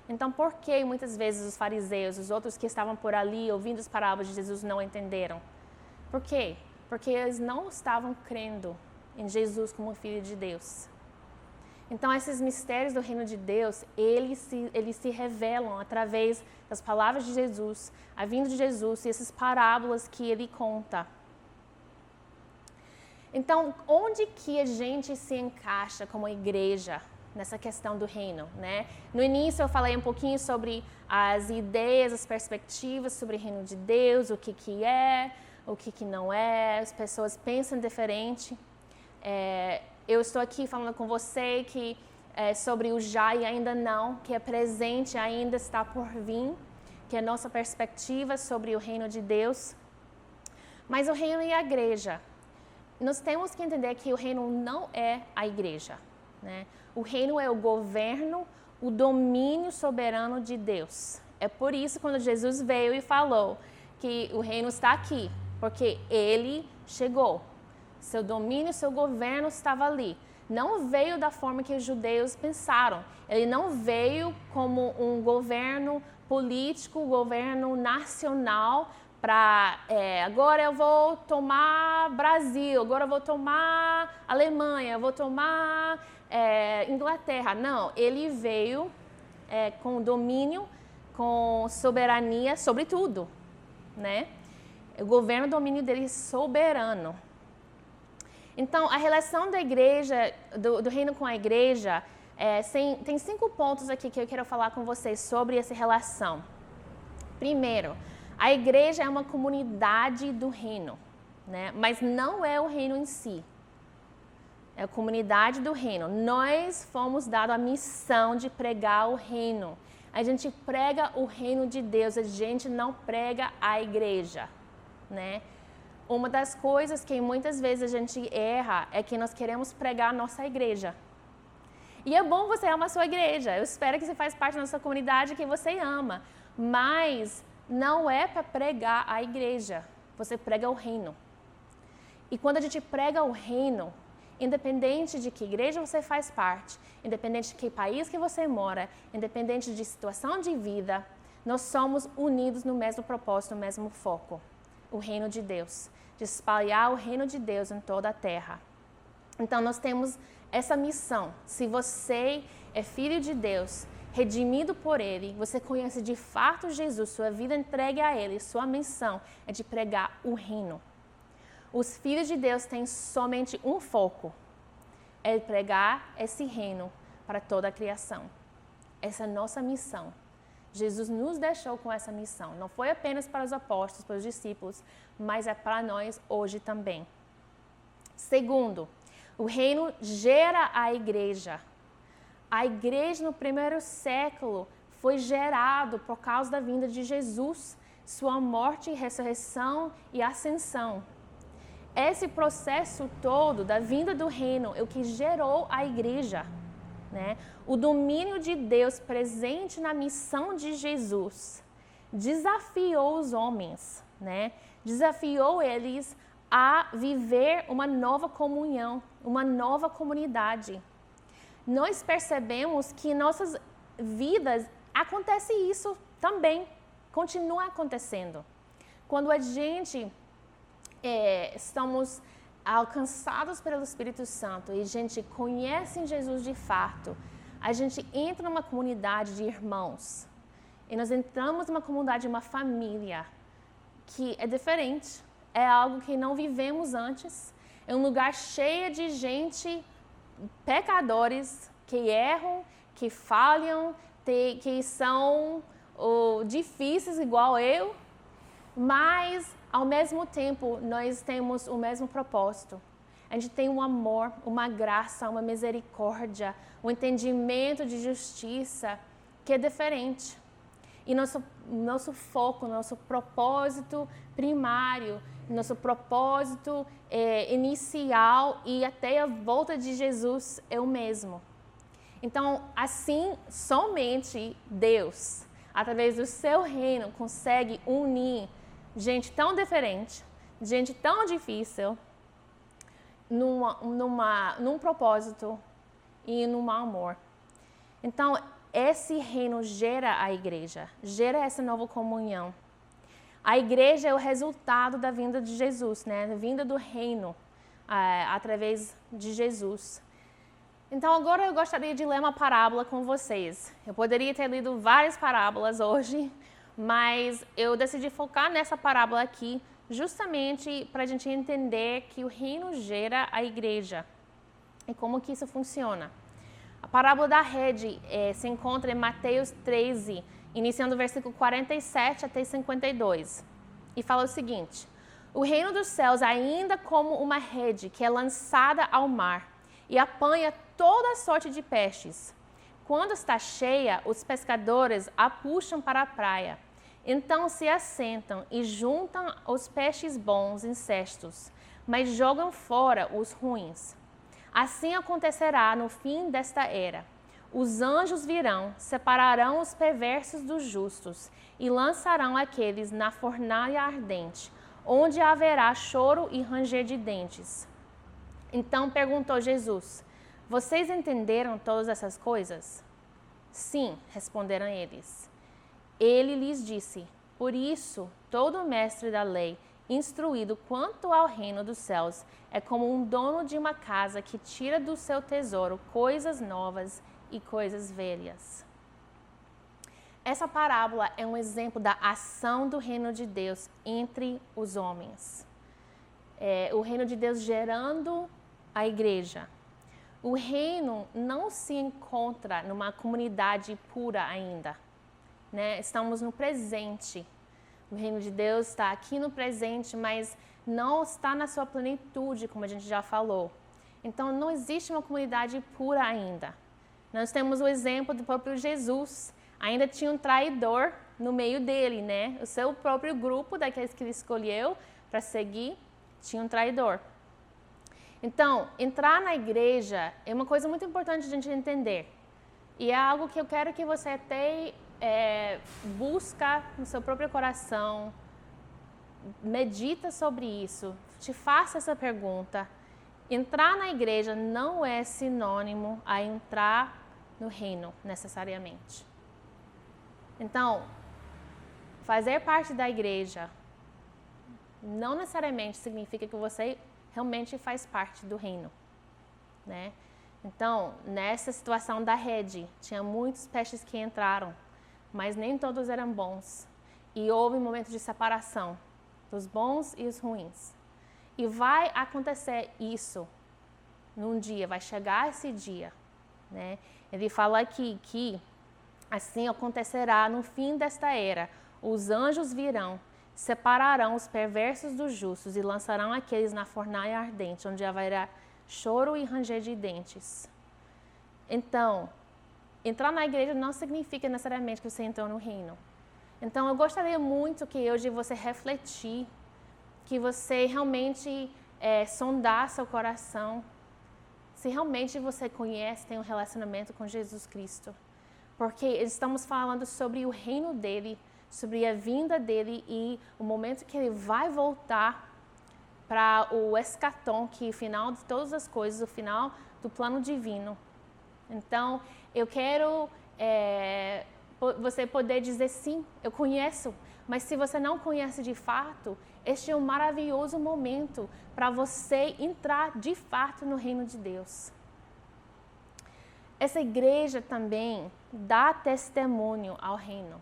Então, por que muitas vezes os fariseus, os outros que estavam por ali ouvindo as parábolas de Jesus não entenderam? Por quê? Porque eles não estavam crendo em Jesus como Filho de Deus. Então, esses mistérios do reino de Deus, eles se revelam através das palavras de Jesus, a vinda de Jesus e essas parábolas que ele conta. Então, onde que a gente se encaixa como igreja nessa questão do reino, né? No início eu falei um pouquinho sobre as ideias, as perspectivas sobre o reino de Deus, o que é, o que não é, as pessoas pensam diferente. Eu estou aqui falando com você que sobre o já e ainda não, que é presente, ainda está por vir, que é a nossa perspectiva sobre o reino de Deus. Mas o reino e a igreja, nós temos que entender que o reino não é a igreja, né? O reino é o governo, o domínio soberano de Deus. É por isso quando Jesus veio e falou que o reino está aqui, porque ele chegou. Seu domínio, seu governo estava ali. Não veio da forma que os judeus pensaram. Ele não veio como um governo político, governo nacional, para agora eu vou tomar Brasil, agora eu vou tomar Alemanha, eu vou tomar Inglaterra. Não, ele veio com domínio, com soberania sobre tudo, né? O governo, o domínio dele é soberano. Então, a relação da igreja, do reino com a igreja, tem 5 pontos aqui que eu quero falar com vocês sobre essa relação. Primeiro, a igreja é uma comunidade do reino, né? Mas não é o reino em si. É a comunidade do reino. Nós fomos dados a missão de pregar o reino. A gente prega o reino de Deus, a gente não prega a igreja, né? Uma das coisas que muitas vezes a gente erra é que nós queremos pregar a nossa igreja. E é bom você amar a sua igreja. Eu espero que você faça parte da nossa comunidade que você ama. Mas não é para pregar a igreja. Você prega o reino. E quando a gente prega o reino, independente de que igreja você faz parte, independente de que país que você mora, independente de situação de vida, nós somos unidos no mesmo propósito, no mesmo foco. O reino de Deus, de espalhar o reino de Deus em toda a terra. Então, nós temos essa missão. Se você é filho de Deus, redimido por Ele, você conhece de fato Jesus, sua vida entregue a Ele, sua missão é de pregar o reino. Os filhos de Deus têm somente um foco, é pregar esse reino para toda a criação. Essa é a nossa missão. Jesus nos deixou com essa missão. Não foi apenas para os apóstolos, para os discípulos, mas é para nós hoje também. Segundo, o reino gera a igreja. A igreja no primeiro século foi gerado por causa da vinda de Jesus, sua morte, ressurreição e ascensão. Esse processo todo da vinda do reino é o que gerou a igreja, né? O domínio de Deus presente na missão de Jesus desafiou os homens, né? Desafiou eles a viver uma nova comunhão, uma nova comunidade. Nós percebemos que em nossas vidas acontece isso também, continua acontecendo. Quando a gente estamos alcançados pelo Espírito Santo e a gente conhece Jesus de fato, a gente entra numa comunidade de irmãos e nós entramos numa comunidade, uma família que é diferente, é algo que não vivemos antes, é um lugar cheio de gente, pecadores que erram, que falham, que são difíceis igual eu, mas ao mesmo tempo nós temos o mesmo propósito. A gente tem um amor, uma graça, uma misericórdia, um entendimento de justiça que é diferente. E nosso foco, nosso propósito primário, nosso propósito inicial e até a volta de Jesus é o mesmo. Então, assim, somente Deus, através do seu reino, consegue unir gente tão diferente, gente tão difícil, num propósito e num amor. Então, esse reino gera a igreja, gera essa nova comunhão. A igreja é o resultado da vinda de Jesus, né? A vinda do reino através de Jesus. Então, agora eu gostaria de ler uma parábola com vocês. Eu poderia ter lido várias parábolas hoje, mas eu decidi focar nessa parábola aqui, justamente para a gente entender que o reino gera a igreja e como que isso funciona. A parábola da rede se encontra em Mateus 13, iniciando o versículo 47 até 52, e fala o seguinte: o reino dos céus é ainda como uma rede que é lançada ao mar e apanha toda sorte de peixes. Quando está cheia, os pescadores a puxam para a praia. Então se assentam e juntam os peixes bons em cestos, mas jogam fora os ruins. Assim acontecerá no fim desta era. Os anjos virão, separarão os perversos dos justos e lançarão aqueles na fornalha ardente, onde haverá choro e ranger de dentes. Então perguntou Jesus: vocês entenderam todas essas coisas? Sim, responderam eles. Ele lhes disse: por isso, todo mestre da lei, instruído quanto ao reino dos céus, é como um dono de uma casa que tira do seu tesouro coisas novas e coisas velhas. Essa parábola é um exemplo da ação do reino de Deus entre os homens. O reino de Deus gerando a igreja. O reino não se encontra numa comunidade pura ainda, né? Estamos no presente. O reino de Deus está aqui no presente, mas não está na sua plenitude, como a gente já falou. Então, não existe uma comunidade pura ainda. Nós temos o exemplo do próprio Jesus. Ainda tinha um traidor no meio dele, né? O seu próprio grupo, daqueles que ele escolheu para seguir, tinha um traidor. Então, entrar na igreja é uma coisa muito importante a gente entender. E é algo que eu quero que você até busca no seu próprio coração, medita sobre isso, te faça essa pergunta. Entrar na igreja não é sinônimo a entrar no reino, necessariamente. Então, fazer parte da igreja não necessariamente significa que você realmente faz parte do reino, né? Então, nessa situação da rede, tinha muitos peixes que entraram, mas nem todos eram bons. E houve um momento de separação dos bons e os ruins. E vai acontecer isso num dia, vai chegar esse dia, né? Ele fala aqui que assim acontecerá no fim desta era. Os anjos virão, separarão os perversos dos justos e lançarão aqueles na fornalha ardente, onde haverá choro e ranger de dentes. Então, entrar na igreja não significa necessariamente que você entrou no reino. Então, eu gostaria muito que hoje você refletir, que você realmente sondar seu coração, se realmente você conhece, tem um relacionamento com Jesus Cristo. Porque estamos falando sobre o reino dele, sobre a vinda dele e o momento que ele vai voltar para o escatom, que é o final de todas as coisas, o final do plano divino. Então, eu quero você poder dizer sim, eu conheço, mas se você não conhece de fato, este é um maravilhoso momento para você entrar de fato no reino de Deus. Essa igreja também dá testemunho ao reino,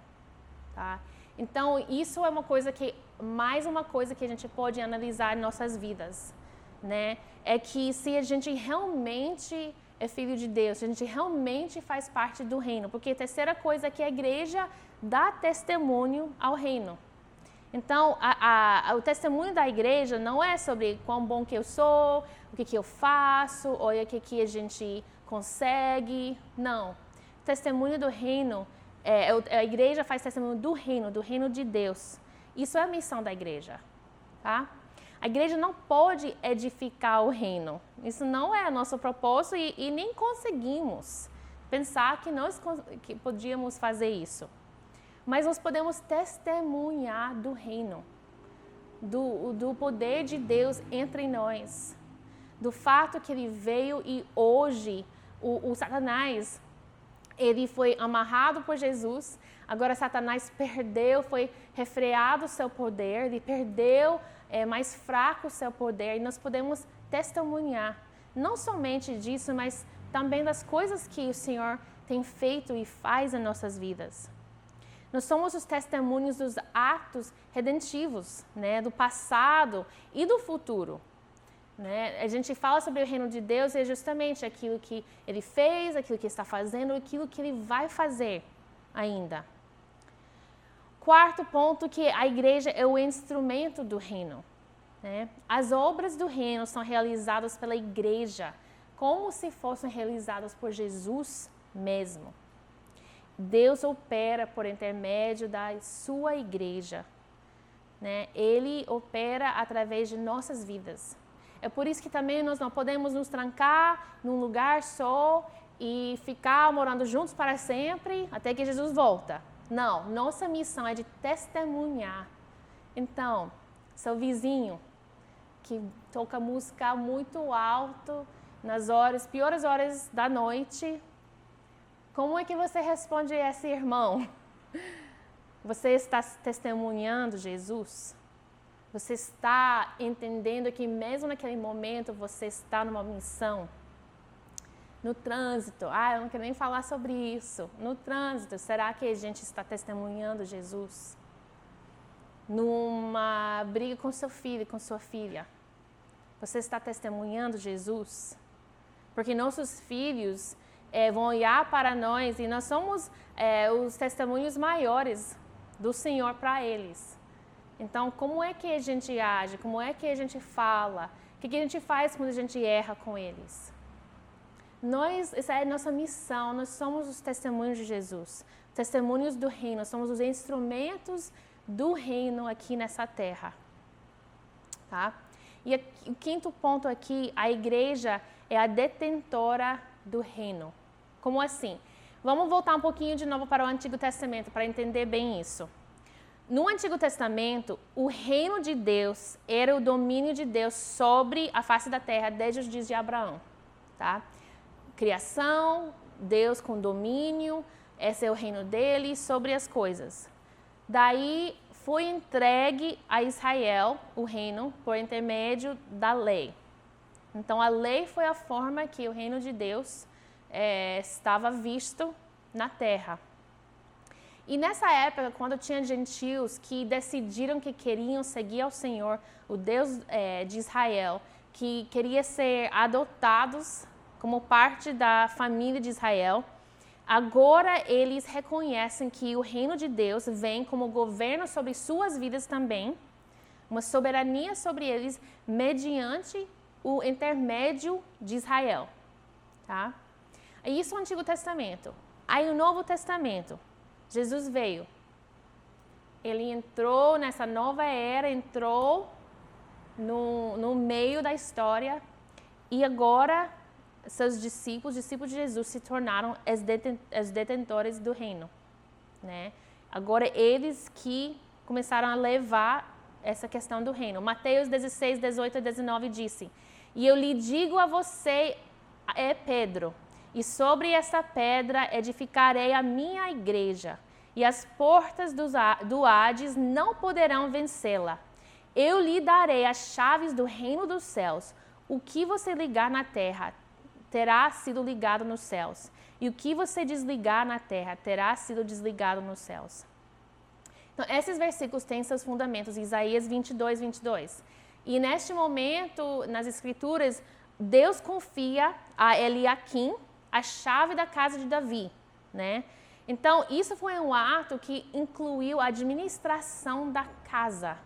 tá? Então, isso é mais uma coisa que a gente pode analisar em nossas vidas, né? É que se a gente realmente é filho de Deus, se a gente realmente faz parte do reino, porque a terceira coisa é que a igreja dá testemunho ao reino. Então, o testemunho da igreja não é sobre quão bom que eu sou, o que eu faço, olha o que a gente consegue. Não. O testemunho do reino a igreja faz testemunho do reino de Deus. Isso é a missão da igreja, tá? A igreja não pode edificar o reino. Isso não é nosso propósito e nem conseguimos pensar que podíamos fazer isso. Mas nós podemos testemunhar do reino, do poder de Deus entre nós, do fato que ele veio e hoje o Satanás, ele foi amarrado por Jesus. Agora Satanás perdeu, foi refreado o seu poder, ele perdeu mais fraco o seu poder, e nós podemos testemunhar, não somente disso, mas também das coisas que o Senhor tem feito e faz em nossas vidas. Nós somos os testemunhos dos atos redentivos, né, do passado e do futuro. Né? A gente fala sobre o reino de Deus e é justamente aquilo que ele fez, aquilo que está fazendo, aquilo que ele vai fazer ainda. Quarto ponto, que a igreja é o instrumento do reino. Né? As obras do reino são realizadas pela igreja, como se fossem realizadas por Jesus mesmo. Deus opera por intermédio da sua igreja. Né? Ele opera através de nossas vidas. É por isso que também nós não podemos nos trancar num lugar só e ficar morando juntos para sempre até que Jesus volta. Não, nossa missão é de testemunhar. Então, seu vizinho que toca música muito alto nas piores horas da noite, como é que você responde a esse irmão? Você está testemunhando Jesus? Você está entendendo que mesmo naquele momento você está numa missão? No trânsito, eu não quero nem falar sobre isso. No trânsito, será que a gente está testemunhando Jesus? Numa briga com seu filho, com sua filha, você está testemunhando Jesus? Porque nossos filhos vão olhar para nós e nós somos os testemunhos maiores do Senhor para eles. Então, como é que a gente age? Como é que a gente fala? O que a gente faz quando a gente erra com eles? Essa é a nossa missão, nós somos os testemunhos de Jesus, testemunhos do reino, somos os instrumentos do reino aqui nessa terra. Tá? E o quinto ponto aqui, a igreja é a detentora do reino. Como assim? Vamos voltar um pouquinho de novo para o Antigo Testamento, para entender bem isso. No Antigo Testamento, o reino de Deus era o domínio de Deus sobre a face da terra desde os dias de Abraão. Tá? Criação, Deus com domínio, esse é o reino dele sobre as coisas. Daí foi entregue a Israel, o reino, por intermédio da lei. Então a lei foi a forma que o reino de Deus estava visto na terra. E nessa época, quando tinha gentios que decidiram que queriam seguir ao Senhor, o Deus de Israel, que queria ser adotados como parte da família de Israel, agora eles reconhecem que o reino de Deus vem como governo sobre suas vidas também, uma soberania sobre eles mediante o intermédio de Israel. Tá? Isso é o Antigo Testamento. Aí o Novo Testamento, Jesus veio. Ele entrou nessa nova era, entrou no meio da história e agora seus discípulos de Jesus, se tornaram os detentores do reino. Né? Agora eles que começaram a levar essa questão do reino. Mateus 16, 18 e 19 disse: "E eu lhe digo a você, Pedro, e sobre esta pedra edificarei a minha igreja, e as portas do Hades não poderão vencê-la. Eu lhe darei as chaves do reino dos céus. O que você ligar na terra terá sido ligado nos céus, e o que você desligar na terra terá sido desligado nos céus." Então, esses versículos têm seus fundamentos em Isaías 22, 22. E neste momento, nas Escrituras, Deus confia a Eliaquim a chave da casa de Davi, né? Então, isso foi um ato que incluiu a administração da casa,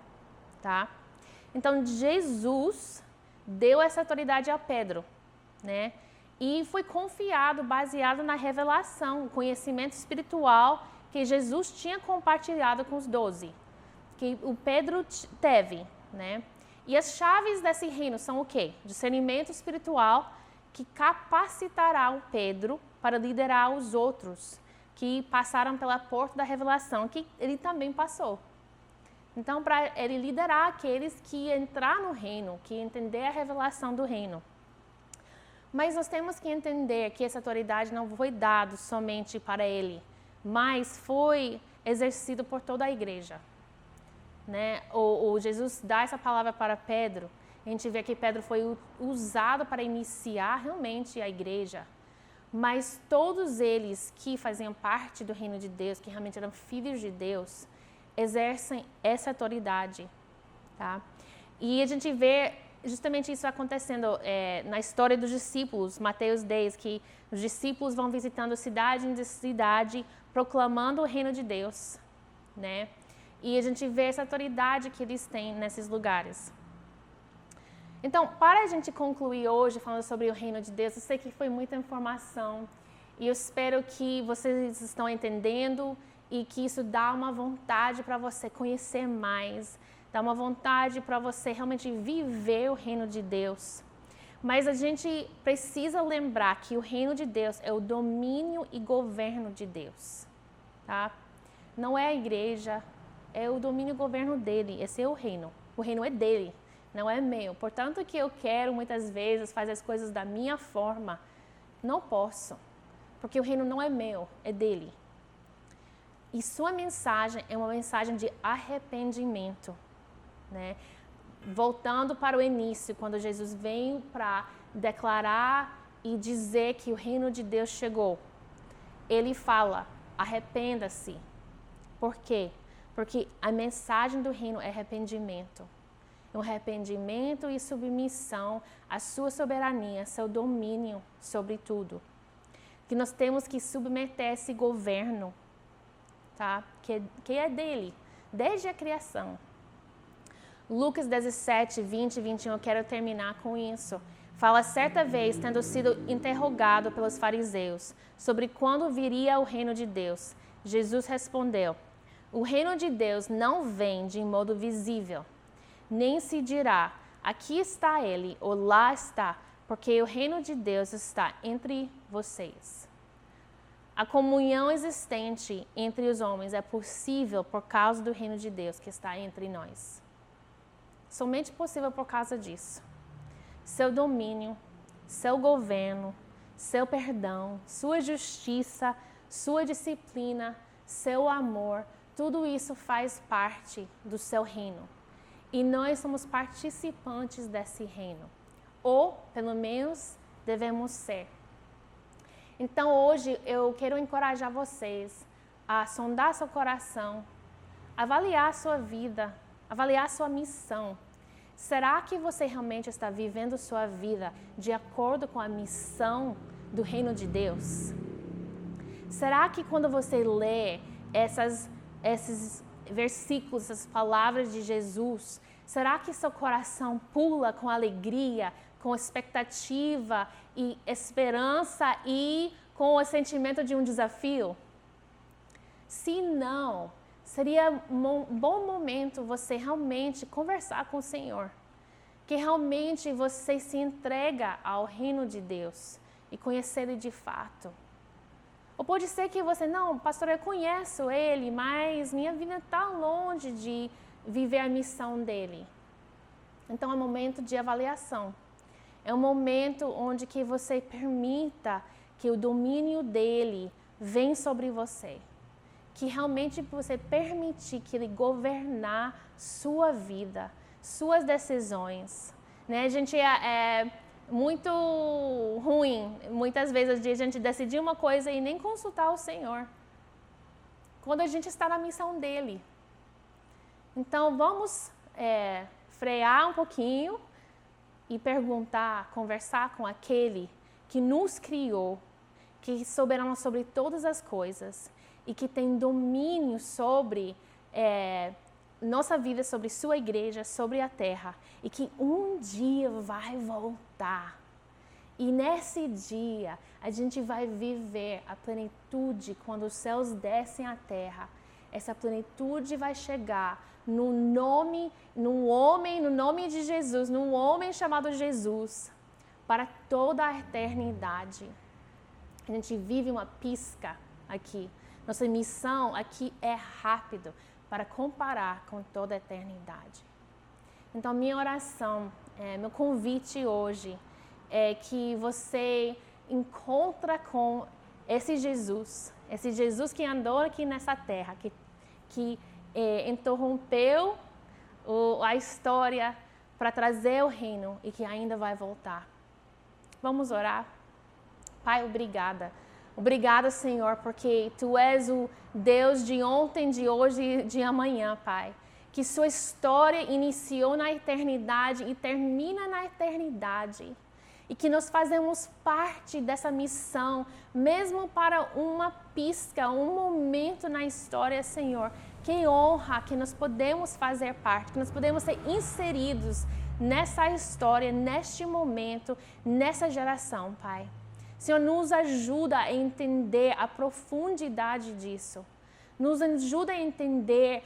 tá? Então, Jesus deu essa autoridade a Pedro, né? E foi confiado, baseado na revelação, o conhecimento espiritual que Jesus tinha compartilhado com os 12, que o Pedro teve, né? E as chaves desse reino são o quê? Discernimento espiritual que capacitará o Pedro para liderar os outros que passaram pela porta da revelação, que ele também passou. Então, para ele liderar aqueles que entrar no reino, que entender a revelação do reino. Mas nós temos que entender que essa autoridade não foi dada somente para ele, mas foi exercido por toda a igreja. Né? O Jesus dá essa palavra para Pedro. A gente vê que Pedro foi usado para iniciar realmente a igreja. Mas todos eles que faziam parte do reino de Deus, que realmente eram filhos de Deus, exercem essa autoridade. Tá? E a gente vê justamente isso acontecendo na história dos discípulos, Mateus 10, que os discípulos vão visitando cidade em cidade, proclamando o reino de Deus. Né? E a gente vê essa autoridade que eles têm nesses lugares. Então, para a gente concluir hoje falando sobre o reino de Deus, eu sei que foi muita informação e eu espero que vocês estão entendendo e que isso dá uma vontade para você conhecer mais, dá uma vontade para você realmente viver o reino de Deus. Mas a gente precisa lembrar que o reino de Deus é o domínio e governo de Deus, tá? Não é a igreja, é o domínio e governo dele, esse é o reino é dele. Não é meu. Portanto, que eu quero muitas vezes fazer as coisas da minha forma, não posso, porque o reino não é meu, é dele. E sua mensagem é uma mensagem de arrependimento, né? Voltando para o início, quando Jesus veio para declarar e dizer que o reino de Deus chegou, ele fala: arrependa-se. Por quê? Porque a mensagem do reino é arrependimento. Um arrependimento e submissão à sua soberania, seu domínio sobre tudo. Que nós temos que submeter esse governo, tá? Que é dele, desde a criação. Lucas 17, 20 e 21, eu quero terminar com isso. Fala: certa vez, tendo sido interrogado pelos fariseus sobre quando viria o reino de Deus, Jesus respondeu: o reino de Deus não vem de modo visível, nem se dirá, aqui está ele, ou lá está, porque o reino de Deus está entre vocês. A comunhão existente entre os homens é possível por causa do reino de Deus que está entre nós. Somente possível por causa disso. Seu domínio, seu governo, seu perdão, sua justiça, sua disciplina, seu amor, tudo isso faz parte do seu reino. E nós somos participantes desse reino. Ou, pelo menos, devemos ser. Então, hoje, eu quero encorajar vocês a sondar seu coração, avaliar a sua vida, avaliar a sua missão. Será que você realmente está vivendo sua vida de acordo com a missão do reino de Deus? Será que quando você lê esses versículos, essas palavras de Jesus, será que seu coração pula com alegria, com expectativa e esperança e com o sentimento de um desafio? Se não, seria um bom momento você realmente conversar com o Senhor, que realmente você se entrega ao reino de Deus e conhecer Ele de fato. Ou pode ser que você, não, pastor, eu conheço Ele, mas minha vida está longe de viver a missão dEle. Então é um momento de avaliação. É um momento onde que você permita que o domínio dEle venha sobre você. Que realmente você permitir que Ele governar sua vida, suas decisões. Né? A gente é muito ruim, muitas vezes, a gente decidir uma coisa e nem consultar o Senhor. Quando a gente está na missão dEle. Então, vamos frear um pouquinho e perguntar, conversar com aquele que nos criou, que é soberano sobre todas as coisas e que tem domínio sobre nossa vida, sobre sua igreja, sobre a terra, e que um dia vai voltar E nesse dia, a gente vai viver a plenitude quando os céus descem à terra. Essa plenitude vai chegar no nome de Jesus, num homem chamado Jesus, para toda a eternidade. A gente vive uma pisca aqui. Nossa missão aqui é rápido para comparar com toda a eternidade. Então, minha oração, meu convite hoje é que você encontra com esse Jesus que andou aqui nessa terra, que interrompeu a história para trazer o reino e que ainda vai voltar. Vamos orar? Pai, obrigada. Obrigada, Senhor, porque Tu és o Deus de ontem, de hoje e de amanhã, Pai. Que Sua história iniciou na eternidade e termina na eternidade. E que nós fazemos parte dessa missão, mesmo para uma pisca, um momento na história, Senhor. Que honra que nós podemos fazer parte, que nós podemos ser inseridos nessa história, neste momento, nessa geração, Pai. Senhor, nos ajuda a entender a profundidade disso. Nos ajuda a entender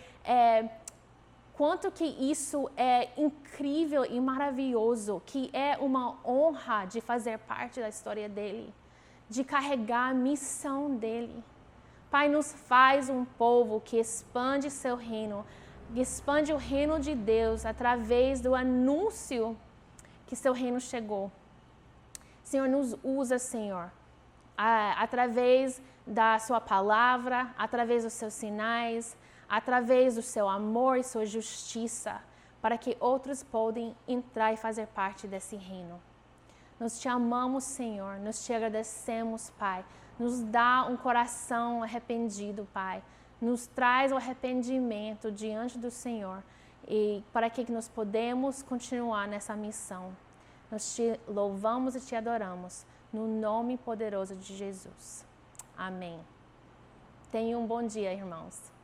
quanto que isso é incrível e maravilhoso, que é uma honra de fazer parte da história dele, de carregar a missão dele. Pai, nos faz um povo que expande seu reino, que expande o reino de Deus através do anúncio que seu reino chegou. Senhor, nos usa, Senhor, através da sua palavra, através dos seus sinais, através do seu amor e sua justiça, para que outros possam entrar e fazer parte desse reino. Nós te amamos, Senhor, nós te agradecemos, Pai. Nos dá um coração arrependido, Pai. Nos traz o arrependimento diante do Senhor e para que nós podemos continuar nessa missão. Nós te louvamos e te adoramos no nome poderoso de Jesus. Amém. Tenha um bom dia, irmãos.